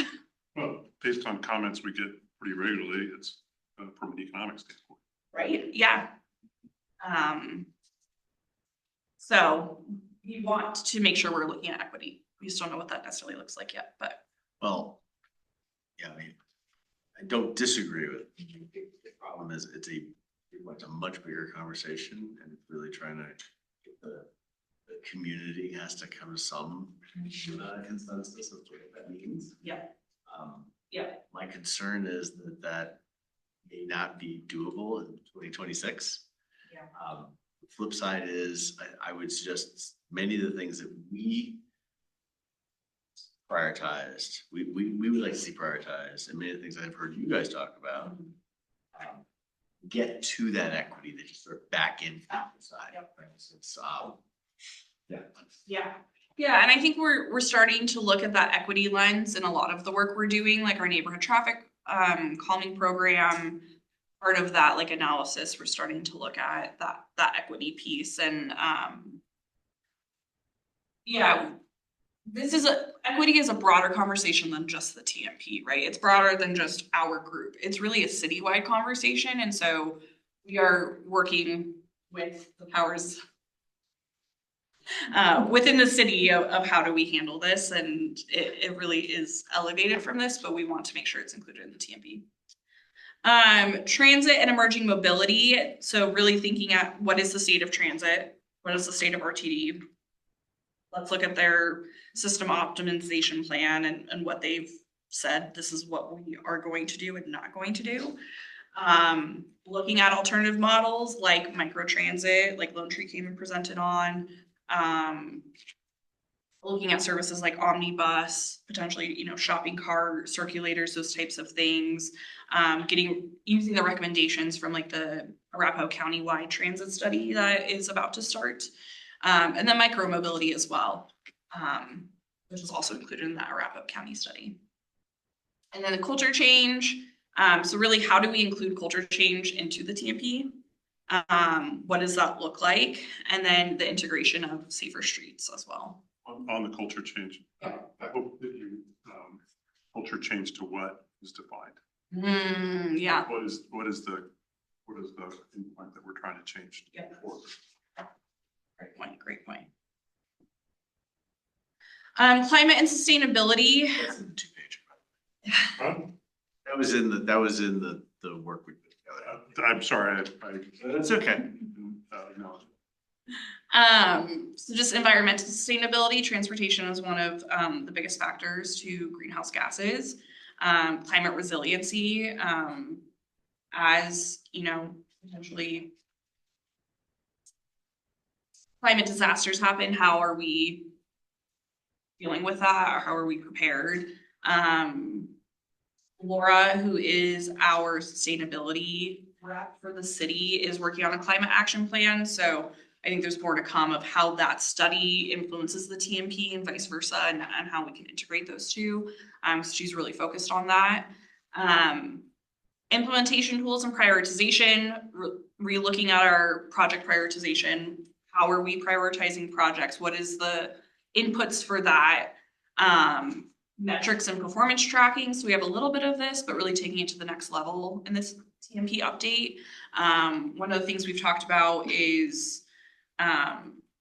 Well, based on comments we get pretty regularly, it's from an economic standpoint. Right, yeah. So we want to make sure we're looking at equity. We just don't know what that necessarily looks like yet, but. Well, yeah, I don't disagree with you. The problem is it's a much bigger conversation, and it's really trying to get the community has to come to some consensus of what that means. Yeah. Yeah. My My concern is that that may not be doable in 2026. Yeah. The flip side is I would suggest many of the things that we prioritized, we would like to see prioritized, and many of the things I've heard you guys talk about, get to that equity that you sort of back in from the side, for instance. Yeah. Yeah, and I think we're starting to look at that equity lens in a lot of the work we're doing, like our neighborhood traffic calming program. Part of that like analysis, we're starting to look at that equity piece and yeah. Equity is a broader conversation than just the TMP, right? It's broader than just our group. It's really a citywide conversation. And so we are working with the powers within the city of how do we handle this. And it really is elevated from this, but we want to make sure it's included in the TMP. Transit and emerging mobility. So really thinking at what is the state of transit? What is the state of RTD? Let's look at their system optimization plan and what they've said. This is what we are going to do and not going to do. Looking at alternative models like microtransit, like Lone Tree came and presented on. Looking at services like Omnibus, potentially, shopping cart, circulators, those types of things. Using the recommendations from like the Arapahoe County-wide transit study that is about to start. And then micromobility as well, which is also included in that Arapahoe County study. And then the culture change. So really, how do we include culture change into the TMP? What does that look like? And then the integration of safer streets as well. On the culture change, I hope that you, culture change to what is defined? Yeah. What is the endpoint that we're trying to change? Yeah. Great point. Climate and sustainability. That's in the 2-page. That was in the work we put together. I'm sorry, That's okay. No. So just environmental sustainability, transportation is one of the biggest factors to greenhouse gases. Climate resiliency, as potentially climate disasters happen, how are we dealing with that, or how are we prepared? Laura, who is our sustainability rep for the city, is working on a climate action plan. So I think there's more to come of how that study influences the TMP and vice versa, and how we can integrate those two. So she's really focused on that. Implementation tools and prioritization, re-looking at our project prioritization. How are we prioritizing projects? What is the inputs for that? Metrics and performance tracking. So we have a little bit of this, but really taking it to the next level in this TMP update. One of the things we've talked about is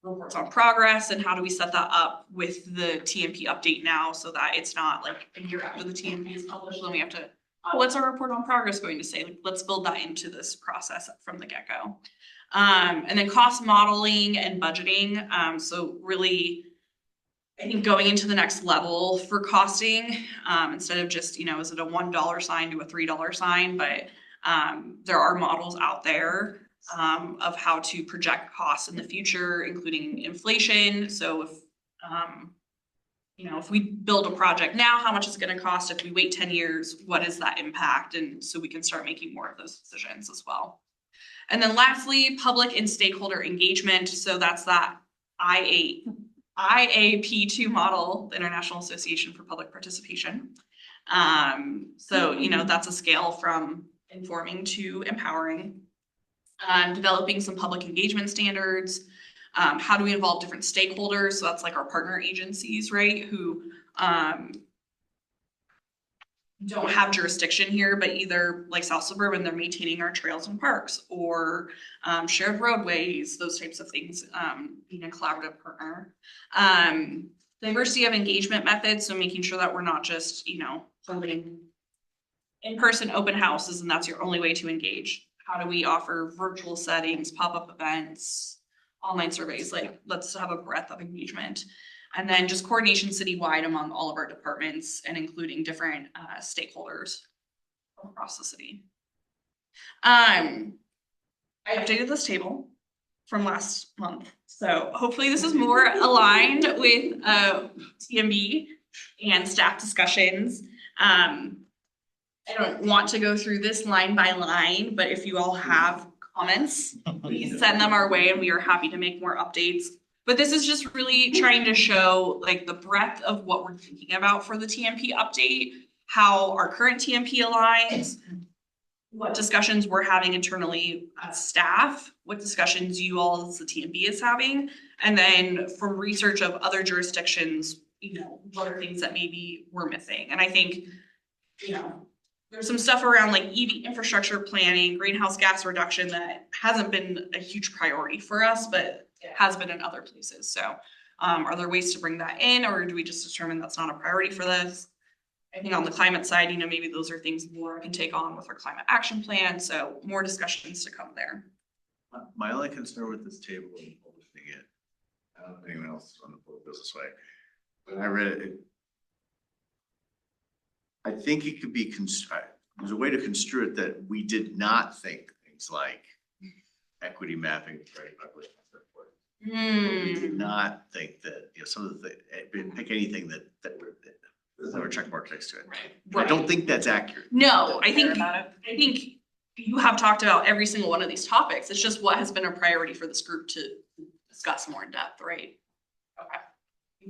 reports on progress, and how do we set that up with the TMP update now so that it's not like a year after the TMP is published, then we have to, what's our report on progress going to say? Like, let's build that into this process from the get-go. And then cost modeling and budgeting. So really, I think going into the next level for costing, instead of just, is it a $1 sign to a $3 sign? But there are models out there of how to project costs in the future, including inflation. So if we build a project now, how much is it going to cost? If we wait 10 years, what is that impact? And so we can start making more of those decisions as well. And then lastly, public and stakeholder engagement. So that's that IAP2 model, the International Association for Public Participation. So, that's a scale from informing to empowering. Developing some public engagement standards. How do we involve different stakeholders? So that's like our partner agencies, right? Who don't have jurisdiction here, but either like South Suburban, they're maintaining our trails and parks, or shared roadways, those types of things, being a collaborative partner. Diversity of engagement methods, so making sure that we're not just, holding in-person open houses and that's your only way to engage. How do we offer virtual settings, pop-up events, online surveys? Like, let's have a breadth of engagement. And then just coordination citywide among all of our departments and including different stakeholders across the city. I updated this table from last month, so hopefully this is more aligned with TMB and staff discussions. I don't want to go through this line by line, but if you all have comments, please send them our way and we are happy to make more updates. But this is just really trying to show like the breadth of what we're thinking about for the TMP update, how our current TMP aligns, what discussions we're having internally as staff, what discussions you all as the TMB is having, and then from research of other jurisdictions, you know, what are things that maybe we're missing. And I think, you know, there's some stuff around like EV infrastructure planning, greenhouse gas reduction that hasn't been a huge priority for us, but it has been in other places. So are there ways to bring that in, or do we just determine that's not a priority for this? I think on the climate side, you know, maybe those are things Laura can take on with her climate action plan. So more discussions to come there. My only concern with this table and publishing it, I don't know if anyone else on the board feels this way. When I read it, I think it could be there's a way to construe it that we did not think things like equity mapping, right? We did not think that, you know, some of the pick anything that there were check marks next to it. I don't think that's accurate. No, I think you have talked about every single one of these topics. It's just what has been a priority for this group to discuss more in depth, right? Okay.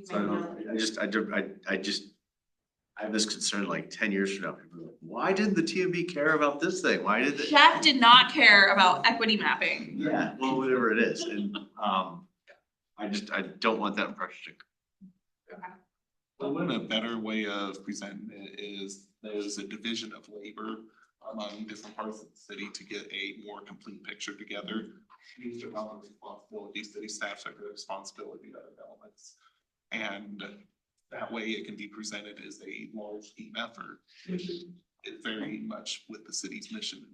So I have this concern like 10 years from now, people are like, why didn't the TMB care about this thing? Why did they? Jeff did not care about equity mapping. Yeah, well, whatever it is. And I don't want that impression. Well, then a better way of presenting it is there's a division of labor among different parts of the city to get a more complete picture together. These are all the responsibilities, city staffs have the responsibility of elements. And that way it can be presented as a large team effort, which is very much with the city's mission.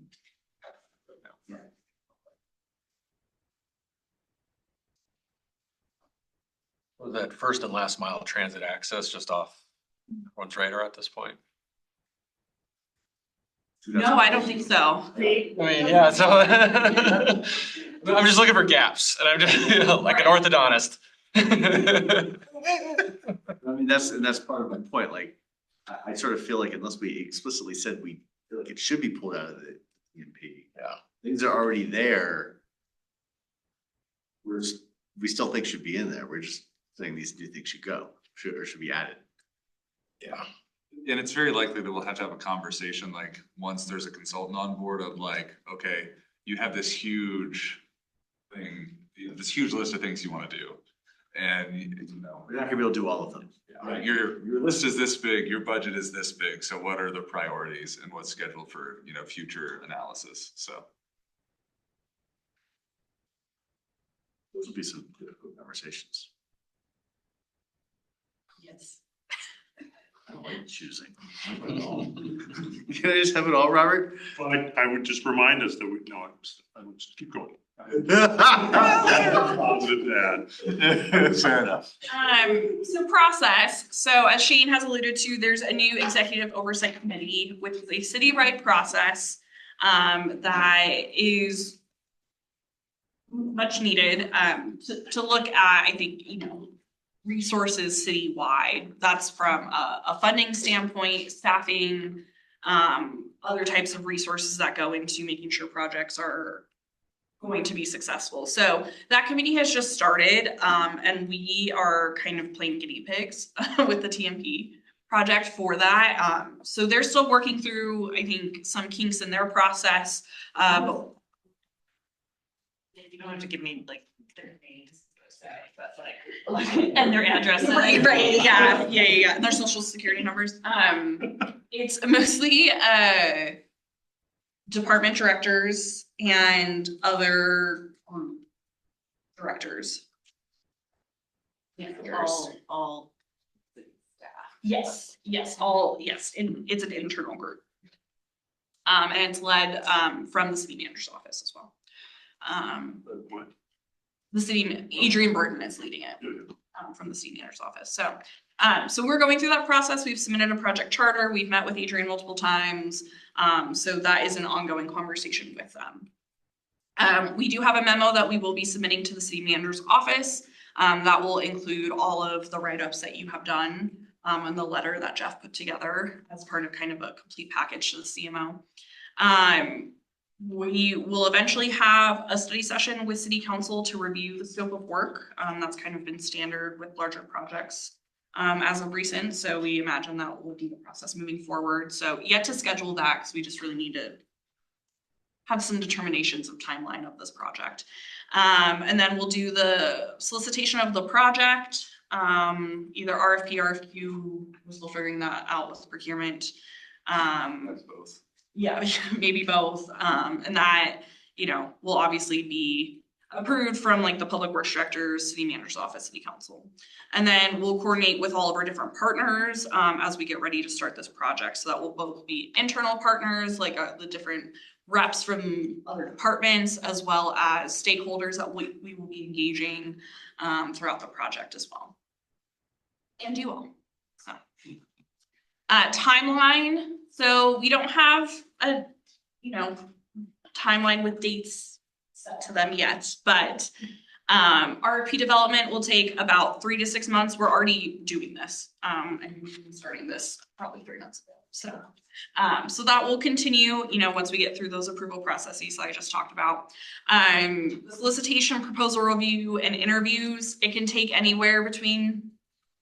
Was that first and last mile transit access just off one's radar at this point? No, I don't think so. I mean, yeah, so I'm just looking for gaps and I'm just, you know, like an orthodontist. I mean, that's part of my point. Like, I sort of feel like unless we explicitly said we feel like it should be pulled out of the TMP. Yeah. Things are already there. We still think should be in there. We're just saying these new things should go, should be added. Yeah. And it's very likely that we'll have to have a conversation, like, once there's a consultant on board of like, okay, you have this huge thing, this huge list of things you want to do. And, you know, we're not gonna be able to do all of them. Right, your list is this big, your budget is this big, so what are the priorities and what's scheduled for, you know, future analysis, so. Those will be some difficult conversations. Yes. I don't like choosing. Can I just have it all, Robert? Well, I would just remind us that I would just keep going. Positive dad. Fair enough. So process. So as Shane has alluded to, there's a new executive oversight committee, which is a citywide process that is much needed to look at, I think, you know, resources citywide. That's from a funding standpoint, staffing, other types of resources that go into making sure projects are going to be successful. So that committee has just started, and we are kind of playing guinea pigs with the TMP project for that. So they're still working through, I think, some kinks in their process. But you don't have to give me like their names, but like and their addresses. Right. Yeah. And their social security numbers. It's mostly department directors and other directors. Yeah, all staff. Yes, it's an internal group. And it's led from the city manager's office as well. The city, Adrian Burton is leading it from the city manager's office. So So we're going through that process. We've submitted a project charter. We've met with Adrian multiple times. So that is an ongoing conversation with them. We do have a memo that we will be submitting to the city manager's office. That will include all of the write-ups that you have done, and the letter that Jeff put together as part of kind of a complete package to the CMO. We will eventually have a study session with city council to review the scope of work. That's kind of been standard with larger projects as of recent. So we imagine that will be the process moving forward. So yet to schedule that, because we just really need to have some determinations of timeline of this project. And then we'll do the solicitation of the project, either RFP, RFQ, we're still figuring that out with procurement. That's both. Yeah, maybe both. And that, you know, will obviously be approved from like the public works director, city manager's office, city council. And then we'll coordinate with all of our different partners as we get ready to start this project. So that will both be internal partners, like the different reps from other departments, as well as stakeholders that we will be engaging throughout the project as well. And you all. So timeline. So we don't have a, you know, timeline with dates set to them yet, but RFP development will take about 3 to 6 months. We're already doing this, and we've been starting this probably 3 months ago. So that will continue, you know, once we get through those approval processes that I just talked about. Solicitation, proposal review, and interviews, it can take anywhere between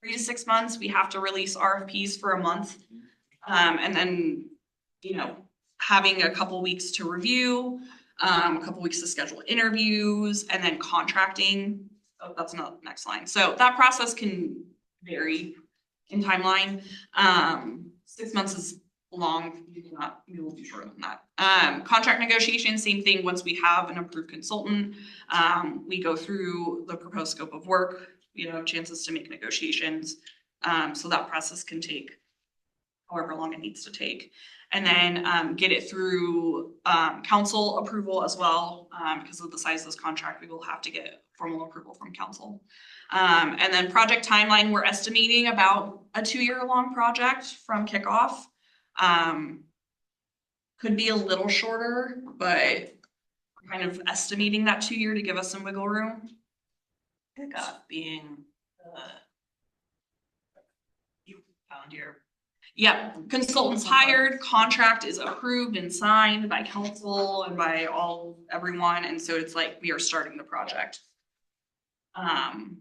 3 to 6 months. We have to release RFPs for a month. And then, you know, having a couple weeks to review, a couple weeks to schedule interviews, and then contracting. Oh, that's not the next line. So that process can vary in timeline. 6 months is long. We will be shorter than that. Contract negotiation, same thing. Once we have an approved consultant, we go through the proposed scope of work, you know, chances to make negotiations. So that process can take however long it needs to take. And then get it through council approval as well. Because of the size of this contract, we will have to get formal approval from council. And then project timeline, we're estimating about a 2-year-long project from kickoff. Could be a little shorter, but we're kind of estimating that 2-year to give us some wiggle room. Kickoff being you found your. Yep, consultants hired, contract is approved and signed by council and by everyone, and so it's like we are starting the project. And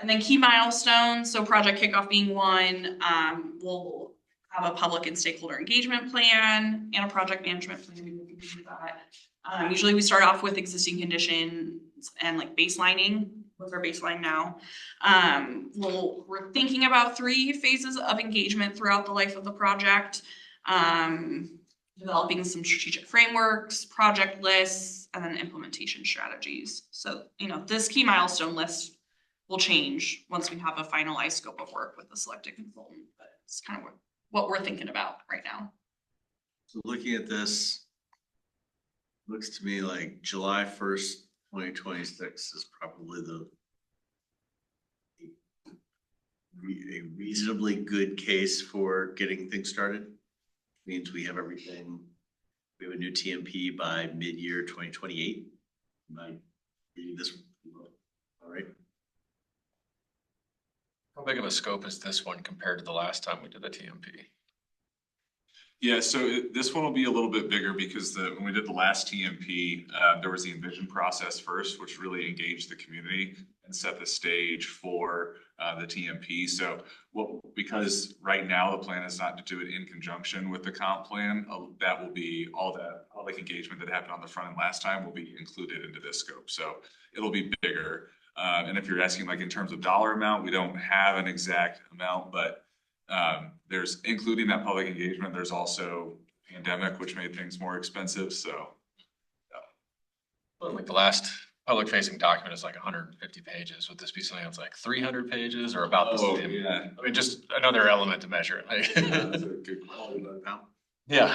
then key milestones, so project kickoff being one, we'll have a public and stakeholder engagement plan and a project management plan. We will do that. Usually we start off with existing conditions and like baselining. What's our baseline now? We're thinking about 3 phases of engagement throughout the life of the project. Developing some strategic frameworks, project lists, and then implementation strategies. So, you know, this key milestone list will change once we have a finalized scope of work with the selected consultant, but it's kind of what we're thinking about right now. So looking at this, looks to me like July 1st, 2026 is probably a reasonably good case for getting things started. Means we have everything, we have a new TMP by mid-year 2028. Am I reading this all right? How big of a scope is this one compared to the last time we did the TMP? Yeah, so this one will be a little bit bigger because when we did the last TMP, there was the envision process first, which really engaged the community and set the stage for the TMP. So because right now the plan is not to do it in conjunction with the comp plan, that will be all that public engagement that happened on the front end last time will be included into this scope. So it'll be bigger. And if you're asking like in terms of dollar amount, we don't have an exact amount, but there's including that public engagement, there's also pandemic, which made things more expensive. So Like the last public facing document is like 150 pages. Would this be something that's like 300 pages or about the same? Yeah. I mean, just another element to measure it. Like, That's a good quality now. yeah.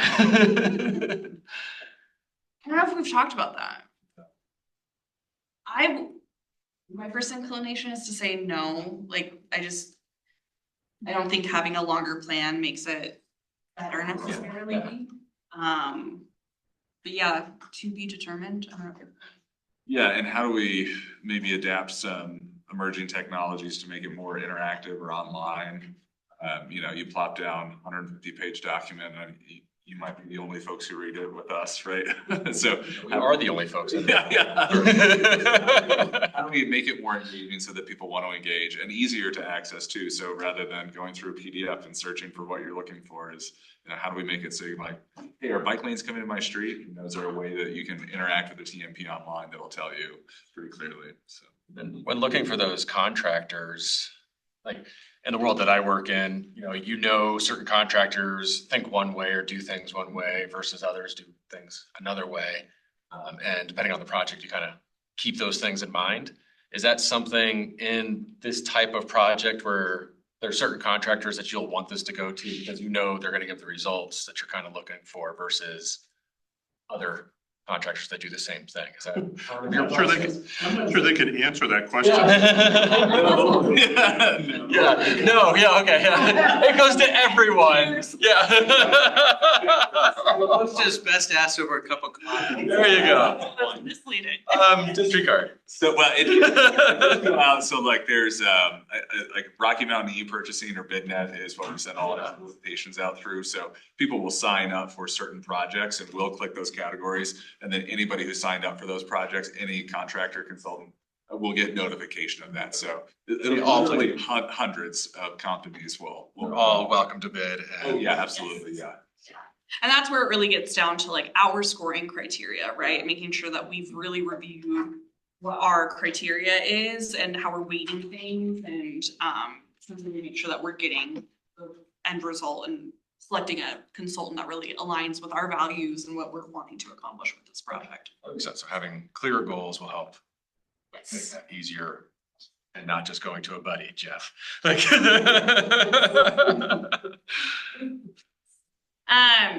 I don't know if we've talked about that. My first inclination is to say no, like, I don't think having a longer plan makes it better necessarily. But yeah, to be determined. I don't know. Yeah, and how do we maybe adapt some emerging technologies to make it more interactive or online? You know, you plop down 150-page document and you might be the only folks who read it with us, right? So We are the only folks in it. yeah. How do we make it more engaging so that people want to engage and easier to access too? So rather than going through a PDF and searching for what you're looking for, is, you know, how do we make it so you're like, hey, are bike lanes coming to my street? And is there a way that you can interact with the TMP online that'll tell you pretty clearly? So. And when looking for those contractors, like in the world that I work in, you know, certain contractors think one way or do things one way versus others do things another way. And depending on the project, you kind of keep those things in mind. Is that something in this type of project where there's certain contractors that you'll want this to go to because you know they're going to give the results that you're kind of looking for versus other contractors that do the same thing? Is that part of your process? I'm not sure they can answer that question. It goes to everyone. It's just best asked over a cup of coffee. There you go. That's misleading. Disregard. So, well, it does go out, so like there's, like Rocky Mountain e-purchasing or BidNet is what we send all the solicitations out through. So people will sign up for certain projects and we'll click those categories. And then anybody who signed up for those projects, any contractor, consultant, will get notification of that. So ultimately hundreds of companies will. We're all welcome to bid. Oh, yeah, absolutely, yeah. And that's where it really gets down to like our scoring criteria, right? Making sure that we've really reviewed what our criteria is and how we're weighting things and really make sure that we're getting the end result and selecting a consultant that really aligns with our values and what we're wanting to accomplish with this project. So having clear goals will help make that easier and not just going to a buddy, Jeff.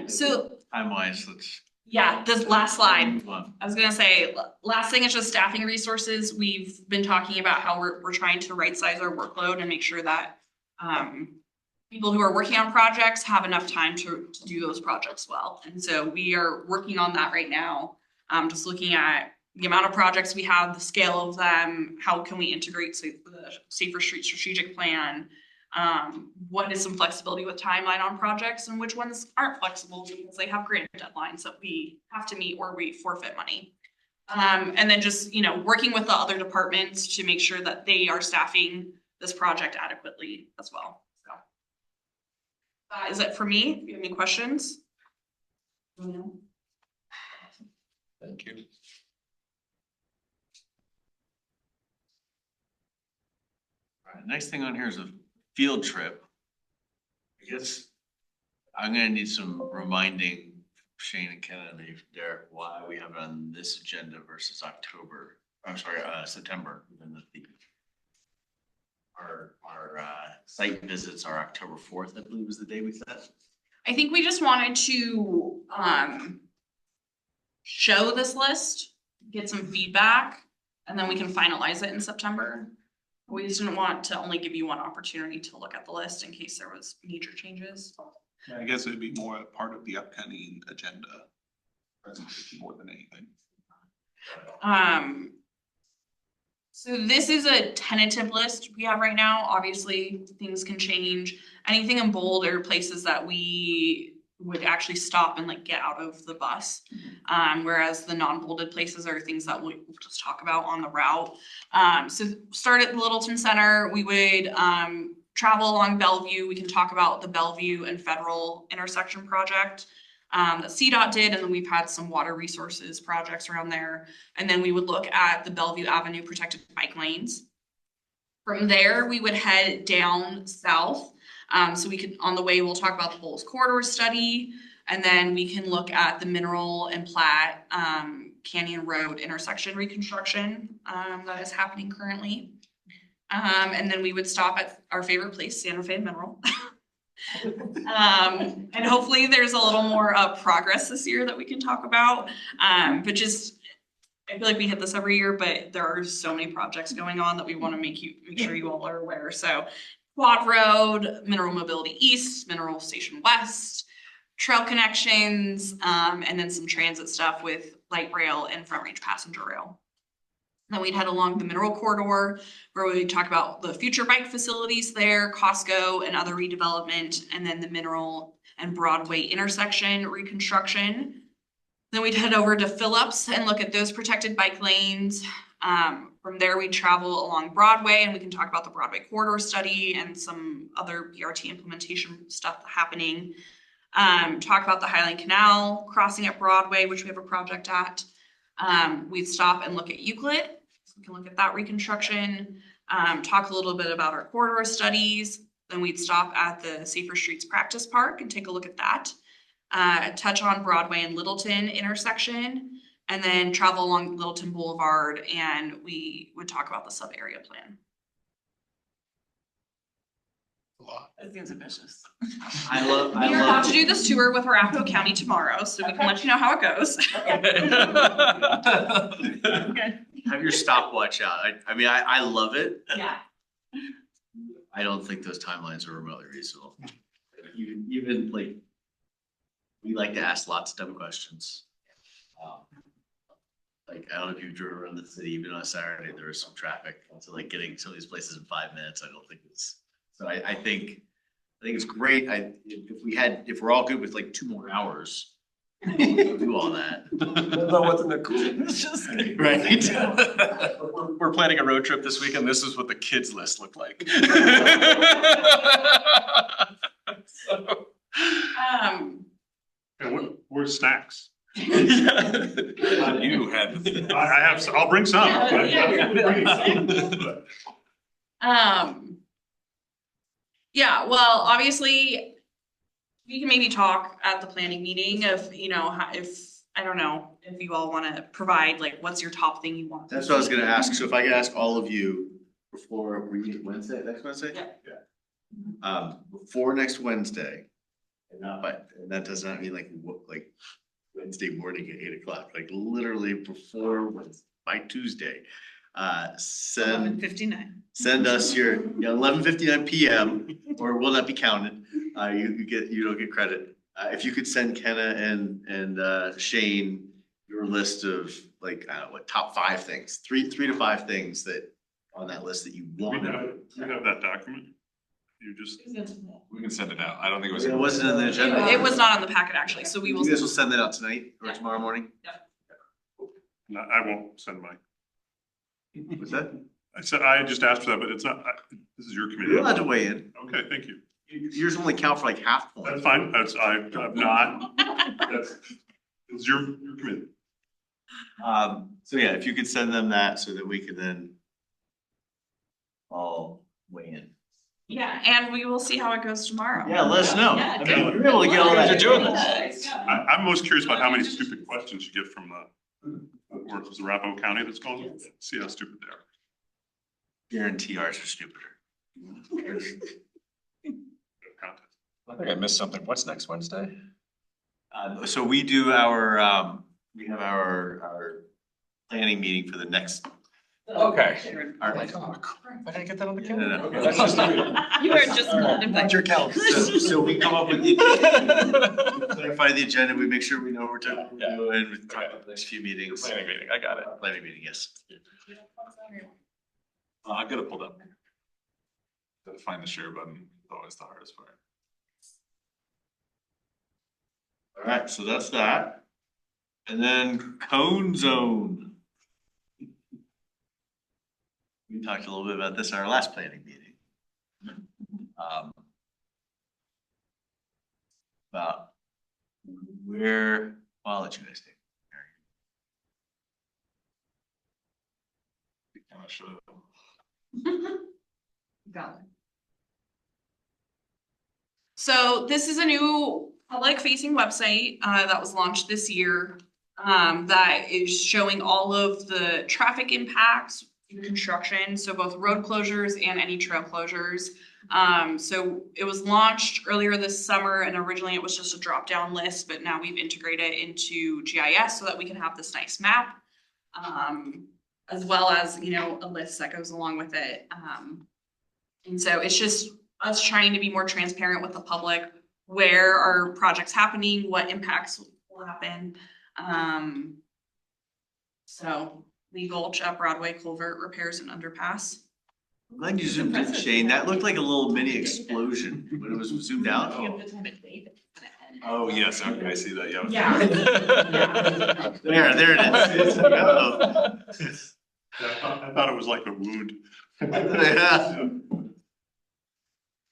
So Time wise, let's. yeah, this last slide. move on. I was gonna say, last thing is just staffing resources. We've been talking about how we're trying to right size our workload and make sure that people who are working on projects have enough time to do those projects well. And so we are working on that right now. Just looking at the amount of projects we have, the scale of them, how can we integrate the Safer Street strategic plan? What is some flexibility with timeline on projects and which ones aren't flexible because they have grant deadlines that we have to meet or we forfeit money. And then just, working with the other departments to make sure that they are staffing this project adequately as well. So that is it for me. If you have any questions. Thank you. All right, next thing on here is a field trip. I guess I'm gonna need some reminding Shane and Kennedy, Derek, why we have it on this agenda versus September. And our site visits are October 4th, I believe was the day we set. I think we just wanted to show this list, get some feedback, and then we can finalize it in September. We just didn't want to only give you one opportunity to look at the list in case there was major changes. I guess it'd be more a part of the upcoming agenda presentation more than anything. So this is a tentative list we have right now. Obviously, things can change. Anything in bold are places that we would actually stop and like get out of the bus. Whereas the non-bolded places are things that we'll just talk about on the route. So start at Littleton Center. We would travel along Bellevue. We can talk about the Bellevue and Federal intersection project that CDOT did, and then we've had some water resources projects around there. And then we would look at the Bellevue Avenue protected bike lanes. From there, we would head down south. So we could, on the way, we'll talk about the Bulls Corridor study, and then we can look at the Mineral and Platte Canyon Road intersection reconstruction that is happening currently. And then we would stop at our favorite place, Santa Fe Mineral. And hopefully there's a little more progress this year that we can talk about. But just I feel like we hit this every year, but there are so many projects going on that we want to make sure you all are aware. So Quad Road, Mineral Mobility East, Mineral Station West, trail connections, and then some transit stuff with light rail and Front Range passenger rail. Then we'd head along the Mineral Corridor where we talk about the future bike facilities there, Costco and other redevelopment, and then the Mineral and Broadway intersection reconstruction. Then we'd head over to Phillips and look at those protected bike lanes. From there, we'd travel along Broadway and we can talk about the Broadway corridor study and some other BRT implementation stuff happening. Talk about the Highland Canal crossing at Broadway, which we have a project at. We'd stop and look at Euclid. So we can look at that reconstruction. Talk a little bit about our corridor studies. Then we'd stop at the Safer Streets Practice Park and take a look at that. Touch on Broadway and Littleton intersection, and then travel along Littleton Boulevard, and we would talk about the sub-area plan. That seems ambitious. I love. We are about to do this tour with Arapahoe County tomorrow, so we can let you know how it goes. Have your stopwatch out. I mean, I love it. Yeah. I don't think those timelines are remotely reasonable. Even like, we like to ask lots of dumb questions. Like, I don't know if you've driven around the city, even on a Saturday, there was some traffic. So like getting some of these places in 5 minutes, I don't think it's, so I think it's great. If we're all good with like 2 more hours, we'll do all that. Know what's in the cool. Right? We're planning a road trip this weekend. This is what the kids list looked like. So. Where's snacks? You had. I have, I'll bring some. Yeah, well, obviously, we can maybe talk at the planning meeting of, if, I don't know, if you all wanna provide, like, what's your top thing you want? That's what I was gonna ask. So if I could ask all of you before we meet Wednesday, next Wednesday? Yeah. Before next Wednesday, and that does not mean like Wednesday morning at 8 o'clock, like literally before by Tuesday. Send 11:59. us your 11:59 p.m. or will not be counted. You don't get credit. If you could send Kenna and Shane your list of like top 5 things, three to 5 things that on that list that you want. We have that document. You just. We can send it out. I don't think it was. It wasn't in the agenda. It was not on the packet, actually, so we will. You guys will send that out tonight or tomorrow morning? No, I won't send mine. What's that? I said, I just asked for that, but it's not, this is your committee. You're allowed to weigh in. Okay, thank you. Yours only count for like half point. That's fine. I'm not. It's your committee. So yeah, if you could send them that so that we can then all weigh in. Yeah, and we will see how it goes tomorrow. Yeah, let us know. Yeah, I mean, we're able to get all that. You're doing this. I'm most curious about how many stupid questions you get from or it was Arapahoe County that's going, see how stupid they are. Guarantee ours are stupider. I think I missed something. What's next Wednesday? So we do our, we have our planning meeting for the next. Okay. Our, Like, oh crap, I didn't get that on the no, calendar. no, Okay, that's just. You are just. Watch your calendar. So we come up with the, clarify the agenda, we make sure we know what we're talking about, and we talk about the next few meetings. Planning meeting, I got it. Planning meeting, yes. I've got it pulled up. Gotta find the share button, always the hardest part. All right, so that's that. And then cone zone. We talked a little bit about this in our last planning meeting. About where, well, I'll let you guys take. Kinda should. So this is a new public facing website that was launched this year that is showing all of the traffic impacts in construction, so both road closures and any trail closures. So it was launched earlier this summer and originally it was just a drop down list, but now we've integrated it into GIS so that we can have this nice map. as well as, you know, a list that goes along with it. And so it's just us trying to be more transparent with the public, where are projects happening, what impacts will happen. So Lee Gulch up Broadway culvert repairs and underpass. I'm glad you zoomed in, Shane. That looked like a little mini explosion when it was zoomed out. Oh, yes, okay, I see that, yeah. There it is. Oh. I thought it was like a wound. Yeah.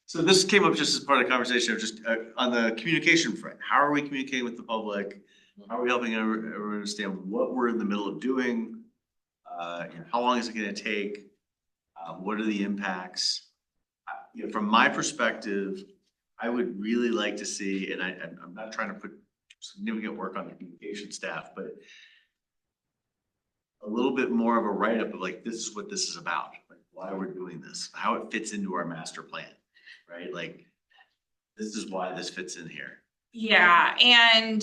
So this came up just as part of the conversation of just on the communication front. How are we communicating with the public? How are we helping everyone understand what we're in the middle of doing? How long is it gonna take? What are the impacts? You know, from my perspective, I would really like to see, and I'm not trying to put significant work on the communication staff, but a little bit more of a write-up of like, this is what this is about, like why we're doing this, how it fits into our master plan, right? Like, this is why this fits in here. Yeah, and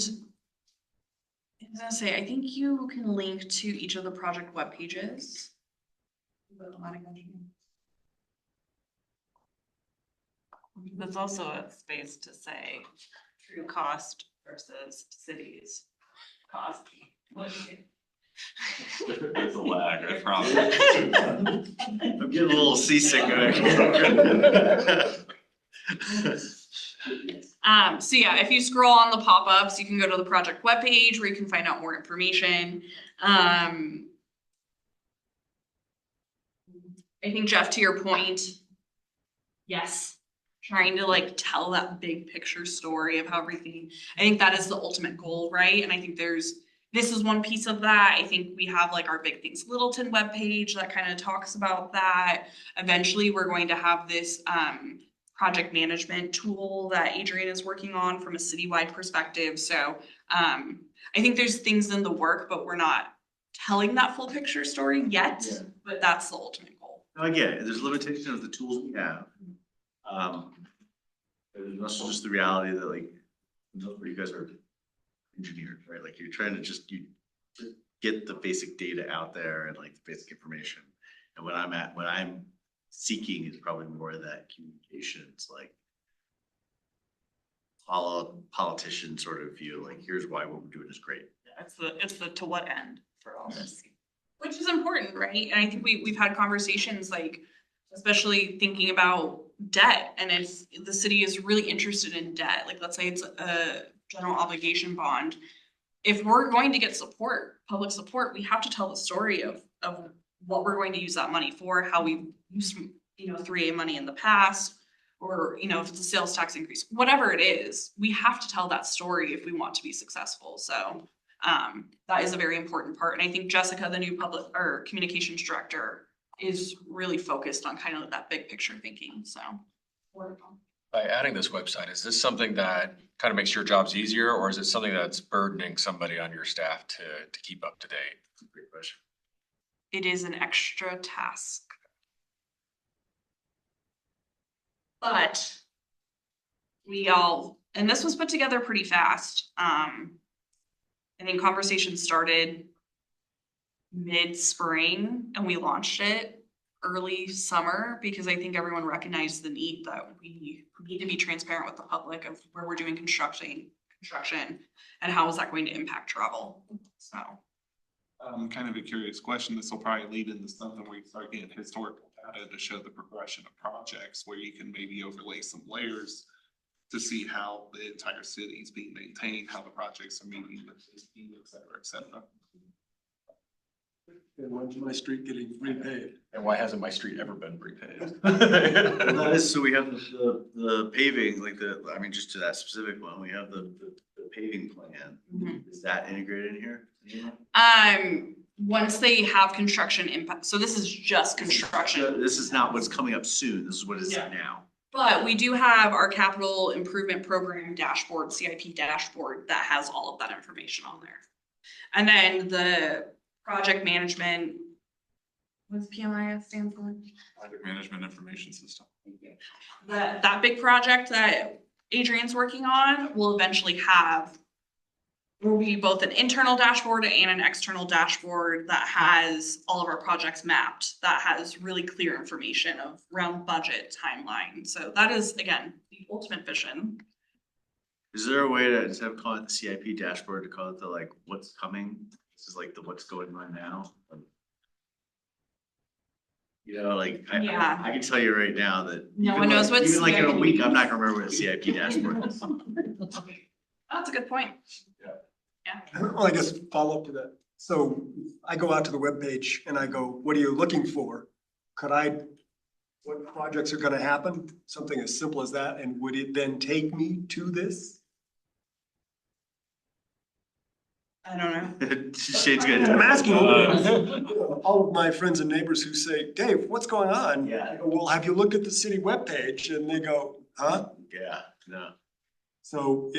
I was gonna say, I think you can link to each of the project web pages. There's also a space to say true cost versus cities cost. There's a lag, I promise. I'm getting a little seasick back here. So yeah, if you scroll on the pop-ups, you can go to the project webpage where you can find out more information. I think Jeff, to your point, yes, trying to like tell that big picture story of how everything, I think that is the ultimate goal, right? And I think this is one piece of that. I think we have like our Big Things Littleton webpage that kind of talks about that. Eventually, we're going to have this project management tool that Adrian is working on from a citywide perspective. So I think there's things in the work, but we're not telling that full picture story yet, but that's the ultimate goal. Now, again, there's limitation of the tools we have. There's also just the reality that like, you guys are engineers, right? Like you're trying to just get the basic data out there and like the basic information. And what I'm seeking is probably more of that communication. It's like politician sort of view, like here's why what we're doing is great. It's the to what end for all this. Which is important, right? And I think we've had conversations like, especially thinking about debt, and if the city is really interested in debt, like let's say it's a general obligation bond, if we're going to get support, public support, we have to tell the story of what we're going to use that money for, how we used, 3A money in the past, or, if it's a sales tax increase, whatever it is, we have to tell that story if we want to be successful. So that is a very important part. And I think Jessica, the new communications director, is really focused on kind of that big picture thinking, so. By adding this website, is this something that kind of makes your jobs easier, or is it something that's burdening somebody on your staff to keep up to date? Great question. It is an extra task. But and this was put together pretty fast. I think conversations started mid-spring and we launched it early summer because I think everyone recognized the need that we need to be transparent with the public of where we're doing construction and how is that going to impact travel. So. Kind of a curious question. This will probably lead into something where you start getting historical data to show the progression of projects where you can maybe overlay some layers to see how the entire city is being maintained, how the projects are meeting with this, et cetera, et cetera. And when's my street getting repaid? And why hasn't my street ever been repaved? Well, that is, so we have the paving, like just to that specific one, we have the paving plan. Mm-hmm. Is that integrated in here? Once they have construction impact, so this is just construction. This is not what's coming up soon. This is what is now. But we do have our capital improvement program dashboard, CIP dashboard, that has all of that information on there. And then the project management, what's PMIS stand for? Project Management Information System. That big project that Adrian's working on will eventually have will be both an internal dashboard and an external dashboard that has all of our projects mapped, that has really clear information of around budget, timeline. So that is, again, the ultimate vision. Is there a way to, instead of calling it the CIP dashboard, to call it the like, what's coming? This is like the what's going on now. You know, like, Yeah. I can tell you right now that. No even one knows like- what Even like in a CIP week, I'm not gonna remember what a CIP dashboard is. That's a good point. Well, I guess follow up to that. So I go out to the webpage and I go, what are you looking for? What projects are gonna happen? Something as simple as that, and would it then take me to this? I don't know. Shade's good. I'm asking all of my friends and neighbors who say, Dave, what's going on? Yeah. I go, well, have you looked at the city webpage? And they go, huh? Yeah, no. So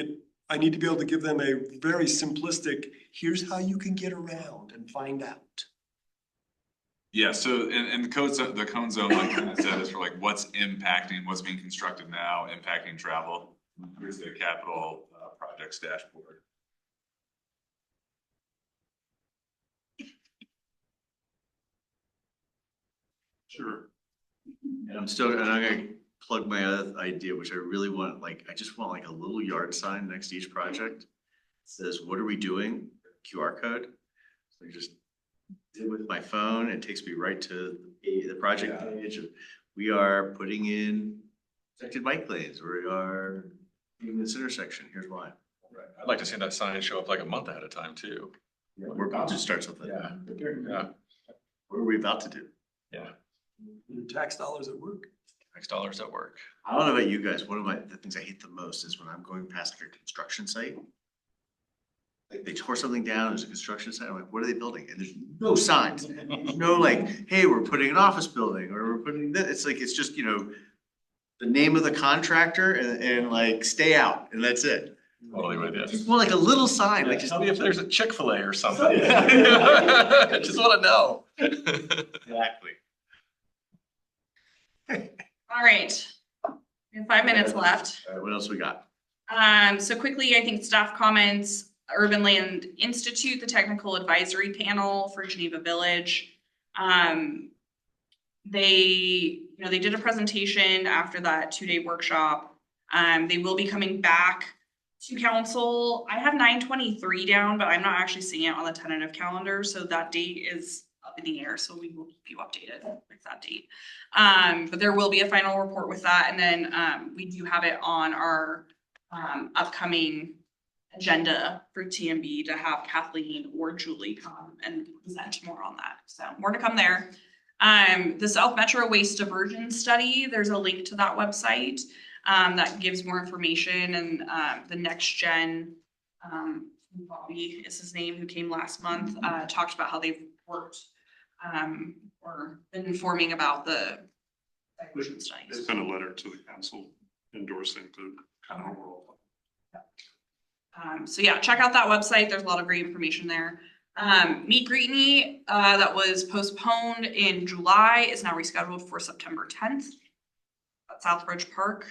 I need to be able to give them a very simplistic, here's how you can get around and find out. Yeah, so in the cone zone, like I said, is for like what's impacting, what's being constructed now, impacting travel. Here's the capital projects dashboard. Sure. And I'm gonna plug my other idea, which I really want, like, I just want like a little yard sign next to each project. It says, what are we doing? QR code. So I just did it with my phone. It takes me right to the project page of, we are putting in protected bike lanes, or we are in this intersection. Here's why. I'd like to see that sign show up like a month ahead of time too. We're about to start something. Yeah. Yeah. What are we about to do? Yeah. Your tax dollars at work. Tax dollars at work. I don't know about you guys. One of the things I hate the most is when I'm going past like a construction site. Like they tore something down, there's a construction site, I'm like, what are they building? And there's no signs. There's no like, hey, we're putting an office building, or we're putting this, it's like, it's just, you know, the name of the contractor and like, stay out, and that's it. Totally with you. Just want like a little sign, like just. Tell me if there's a Chick-fil-A or something. I just wanna know. Exactly. All right. We have 5 minutes left. All right, what else we got? So quickly, I think staff comments, Urban Land Institute, the technical advisory panel for Geneva Village. They did a presentation after that 2-day workshop. They will be coming back to council. I have 9/23 down, but I'm not actually seeing it on the tentative calendar, so that date is up in the air, so we will keep you updated with that date. But there will be a final report with that, and then we do have it on our upcoming agenda for TMB to have Kathleen or Julie come and present more on that. So more to come there. The South Metro Waste Diversion Study, there's a link to that website that gives more information, and the Next Gen, Bobby is his name, who came last month, talked about how they've worked or been informing about the diversion They studies. sent a letter to the council endorsing the kind of overall. So yeah, check out that website. There's a lot of great information there. Meet Greet Me, that was postponed in July is now rescheduled for September 10th at Southbridge Park.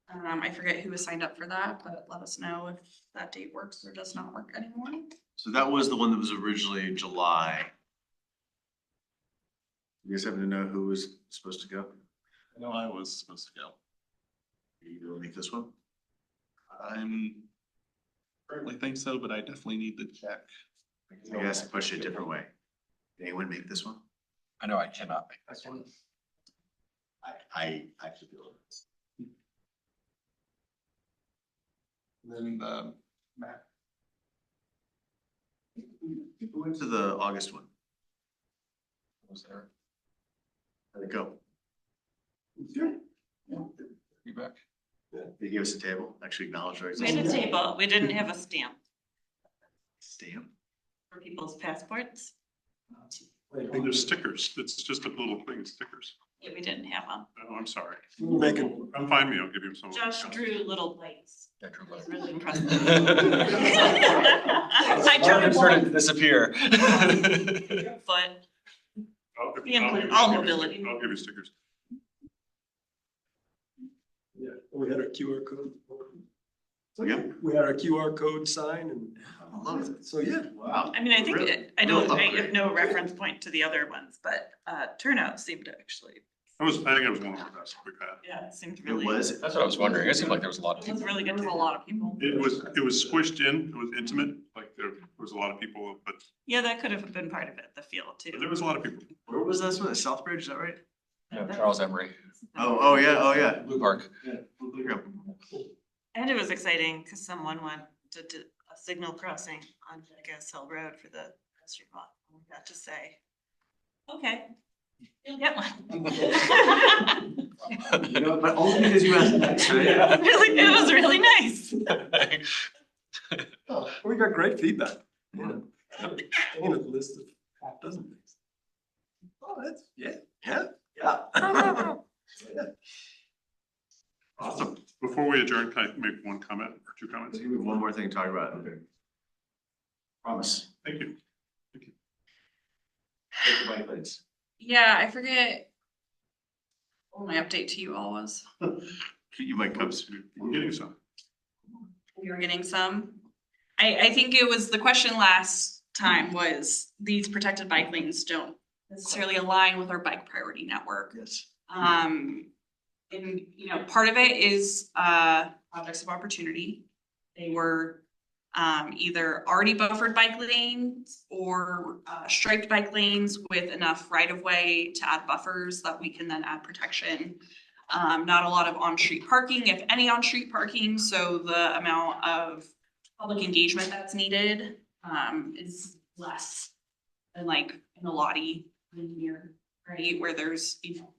I forget who was signed up for that, but let us know if that date works or does not work anymore. So that was the one that was originally in July. You guys happen to know who was supposed to go? I know I was supposed to go. Are you gonna make this one? I'm currently think so, but I definitely need to check. I can ask the question a different way. Did anyone make this one? I know I cannot make this one. I should do it. And then Matt. Who went to the August one? Was there How'd it go? feedback? They gave us a table, actually acknowledged our We had a existence. table, we didn't have a stamp Stamp. for people's passports. There's stickers. It's just a little thing, stickers. Yeah, we didn't have them. Oh, I'm sorry. Making, Come find me, I'll give you some. Josh drew little plates. Yeah, Drew It was Blair. really impressive. I drew started to disappear. Foot. I'll Yeah, give you all stickers. mobility. I'll give you stickers. yeah, we had a QR code. So yeah, we had our QR code sign and. I love it. So yeah. Wow. I mean, I think, Really- I real don't, I upgrade. have no reference point to the other ones, but turnout seemed to actually, I think it was one of our best we've had. yeah, it seemed It really. was. That's what I was wondering. It seemed like there was a lot of It was people. really good. There was a lot of people. It was squished in, it was intimate, like there was a lot of people, but Yeah, that could have been part of it, the feel there too. was a lot of people. Where was this one? Southbridge, is that right? Yeah, Charles Emery, Oh yeah. Blue Park. And it was exciting because someone went to do a signal crossing on Jackass Hill Road for the restaurant. And we got to say, okay, you'll get one. You know, but only because you asked next, right? Really, it was really nice. Oh, we got great feedback. Yeah. And a list of half dozen things. Oh, that's, yeah. Awesome. Before we adjourn, can I make one comment or two comments? We have one more thing to talk about. Okay. Promise. Thank you. Take the bike lanes. Yeah, I forget what my update to you all was. You might come. We're getting some. We were getting some. I think it was, the question last time was, these protected bike lanes don't necessarily align with our bike priority network. Yes. And, you know, part of it is, projects of opportunity. They were, either already buffered bike lanes or, striped bike lanes with enough right of way to add buffers that we can then add protection. Not a lot of on-street parking, if any on-street parking, so the amount of public engagement that's needed, is less than like in a Lottie in here, right, where there's, you know,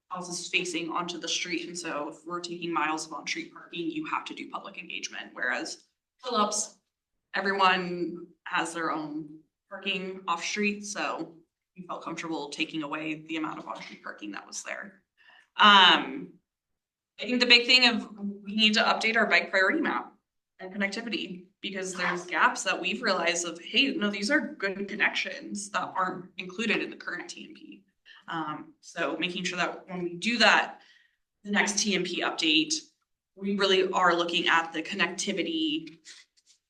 houses facing onto the street, and so if we're taking miles of on-street parking, you have to do public engagement, whereas Phillips, everyone has their own parking off-street, so we felt comfortable taking away the amount of on-street parking that was there. I think the big thing of, we need to update our bike priority map and connectivity, because there's gaps that we've realized of, hey, no, these are good connections that aren't included in the current TMP. So making sure that when we do that, the next TMP update, we really are looking at the connectivity,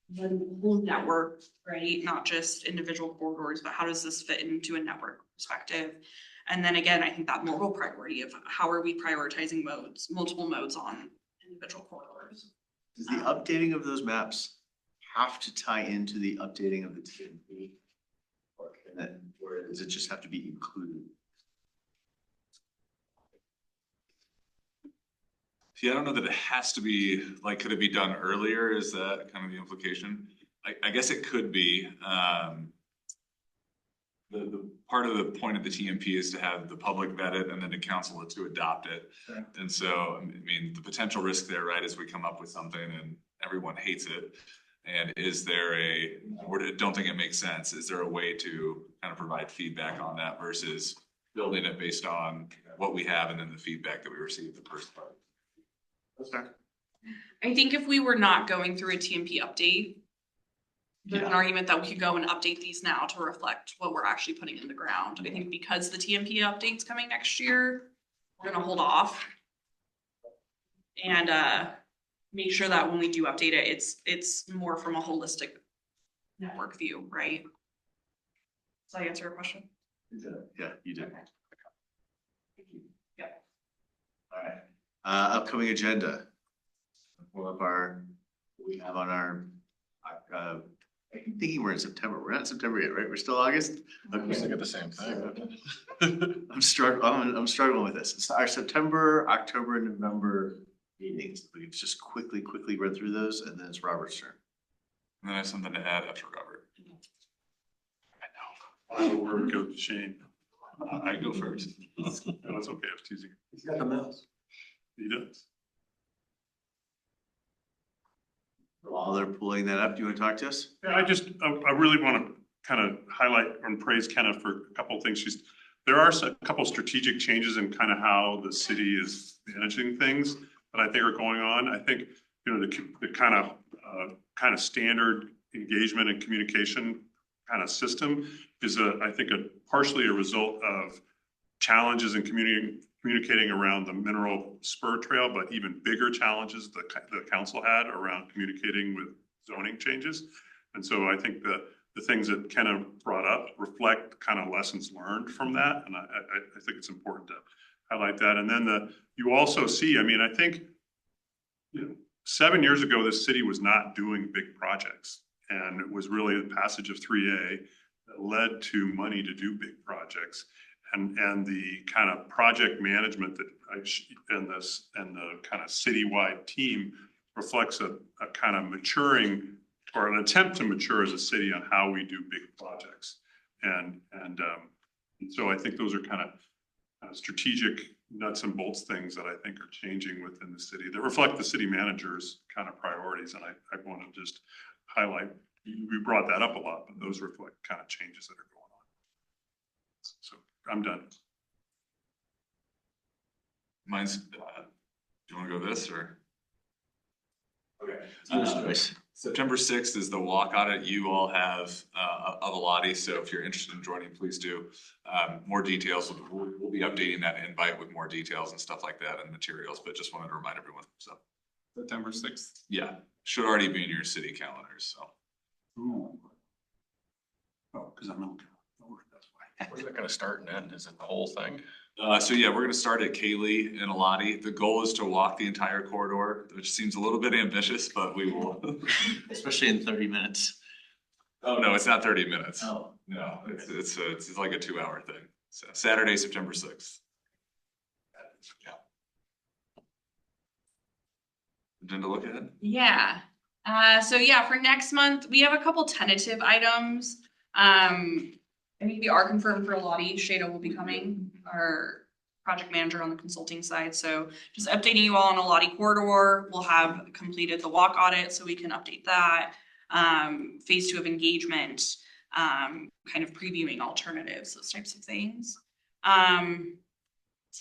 the whole network, right? Not just individual corridors, but how does this fit into a network perspective? And then again, I think that modal priority of how are we prioritizing modes, multiple modes on individual corridors. Does the updating of those maps have to tie into the updating of the TMP? Or does it just have to be included? See, I don't know that it has to be, like, could it be done earlier? Is that kind of the implication? I guess it could be. The part of the point of the TMP is to have the public vet it and then to council it to adopt it. Sure. And so, I mean, the potential risk there, right, is we come up with something and everyone hates it. And is there don't think it makes sense. Is there a way to kind of provide feedback on that versus building it based on what we have and then the feedback that we received the first part? I think if we were not going through a TMP update, there's an argument that we could go and update these now to reflect what we're actually putting in the ground. I think because the TMP update's coming next year, we're gonna hold off. And make sure that when we do update it, it's more from a holistic network view, right? Does that answer your question? Yeah, you did. Yeah. All right. Upcoming agenda. Pull up we have on our, I keep thinking we're in September. We're not in September yet, right? We're still August? I'm just thinking the same thing. I'm struggling with this. It's our September, October, and November meetings. We can just quickly run through those, and then it's Robert's turn. And then I have something to add after Robert. Final word goes to Shane. I go first. No, it's okay, I was teasing. He's got the mouse. He does. While they're pulling that up, do you want to talk to us? Yeah, I really want to kind of highlight and praise Kenna for a couple of things. There are a couple strategic changes in kind of how the city is managing things that I think are going on. I think, you know, the kind of standard engagement and communication kind of system is I think partially a result of challenges in communicating around the mineral spur trail, but even bigger challenges the council had around communicating with zoning changes. And so I think the things that Kenna brought up reflect kind of lessons learned from that. And I think it's important to highlight that. And then you also see, I mean, I think, 7 years ago, this city was not doing big projects. And it was really the passage of 3A that led to money to do big projects. And the kind of project management that and the kind of citywide team reflects a kind of maturing or an attempt to mature as a city on how we do big projects. And so I think those are kind of strategic nuts and bolts things that I think are changing within the city that reflect the city manager's kind of priorities. And I want to just highlight, we brought that up a lot, but those reflect kind of changes that are going on. So I'm done. Mine's, do you want to go this or? Okay. September 6th is the walk audit. You all have of a Lottie, so if you're interested in joining, please do. More details, we'll be updating that invite with more details and stuff like that and materials, but just wanted to remind everyone, so. September 6th. Yeah, should already be in your city calendars, so. Ooh. Oh, because I'm not. That's why. Where's that gonna start and end? Is it the whole thing? So yeah, we're gonna start at Kaylee and Elati. The goal is to walk the entire corridor, which seems a little bit ambitious, but we will. Especially in 30 minutes. Oh, no, it's not 30 minutes. Oh. No, it's like a 2-hour thing. So Saturday, September 6th. Yeah. Agenda look ahead? Yeah. So yeah, for next month, we have a couple tentative items. I think we are confirmed for Lottie. Shada will be coming, our project manager on the consulting side. So just updating you all on a Lottie corridor. We'll have completed the walk audit so we can update that. Phase 2 of engagement, kind of previewing alternatives, those types of things.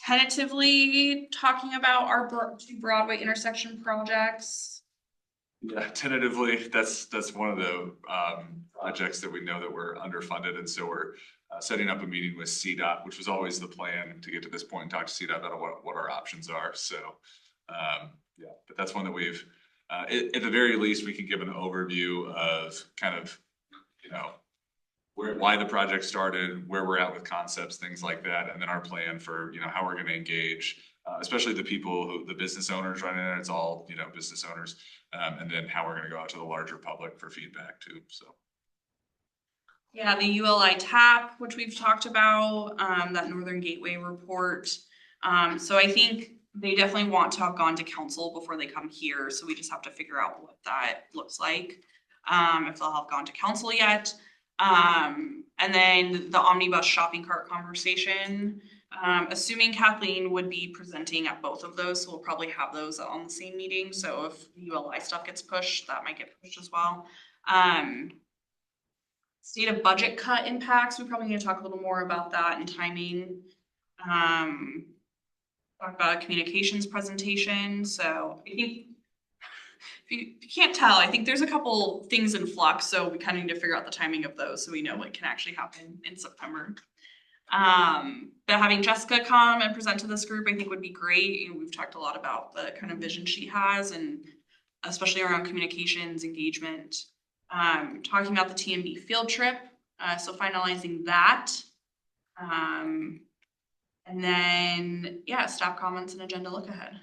Tentatively talking about our 2 Broadway intersection projects. Yeah, tentatively, that's one of the projects that we know that we're underfunded, and so we're setting up a meeting with CDOT, which was always the plan to get to this point and talk to CDOT about what our options are. So yeah, but that's one that we've at the very least we can give an overview of kind of why the project started, where we're at with concepts, things like that, and then our plan for how we're going to engage. Especially the business owners running it, it's all, business owners. And then how we're gonna go out to the larger public for feedback too, so. Yeah, the ULI TAP, which we've talked about, that Northern Gateway report. So I think they definitely want to have gone to council before they come here, so we just have to figure out what that looks like. If they'll have gone to council yet. And then the omnibus shopping cart conversation. Assuming Kathleen would be presenting at both of those, so we'll probably have those on the same meeting. So if ULI stuff gets pushed, that might get pushed as well. State of budget cut impacts, we probably need to talk a little more about that and timing. Talk about a communications presentation. So I think if you can't tell, I think there's a couple things in flux, so we kind of need to figure out the timing of those so we know what can actually happen in September. But having Jessica come and present to this group, I think would be great. We've talked a lot about the kind of vision she has, and especially around communications, engagement. Talking about the TMB field trip, so finalizing that. And then, yeah, staff comments and agenda look ahead.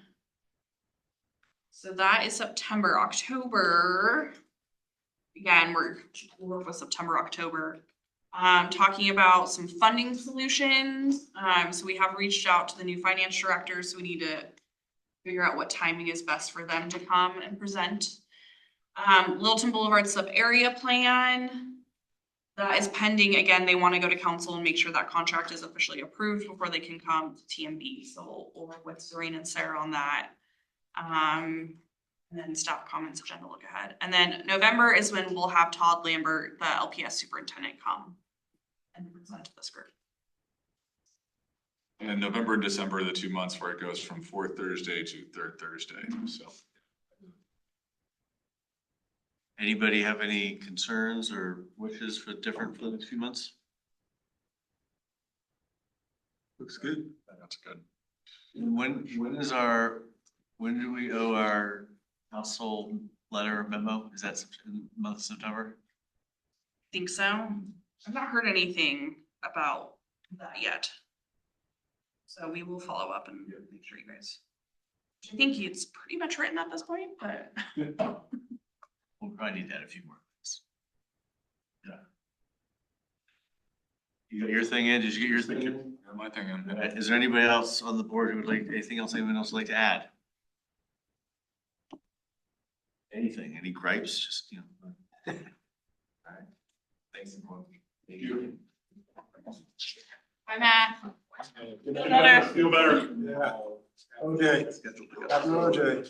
So that is September. October, again, we'll work with September, October. Talking about some funding solutions. So we have reached out to the new finance director, so we need to figure out what timing is best for them to come and present. Littleton Boulevard sub area plan. That is pending. Again, they want to go to council and make sure that contract is officially approved before they can come to TMB. So we'll work with Serene and Sarah on that. And then staff comments, agenda look ahead. And then November is when we'll have Todd Lambert, the LPS superintendent, come and present to this group. And November and December are the 2 months where it goes from 4th Thursday to 3rd Thursday, so. Anybody have any concerns or wishes for the next few months? Looks good. That's good. When do we owe our household letter or memo? Is that in the month of September? Think so. I've not heard anything about that yet. So we will follow up and make sure you guys. I think it's pretty much written at this point, but. We'll probably need to add a few more things. Yeah. You got your thing in? Did you get your thing in? Got my thing in. All right, is there anybody else on the board who would like, anyone else would like to add? Anything, any gripes, just, you know. All right. Thanks, everyone. Thank you. Bye, Matt. Feel better. Yeah. OJ. Happy OJ.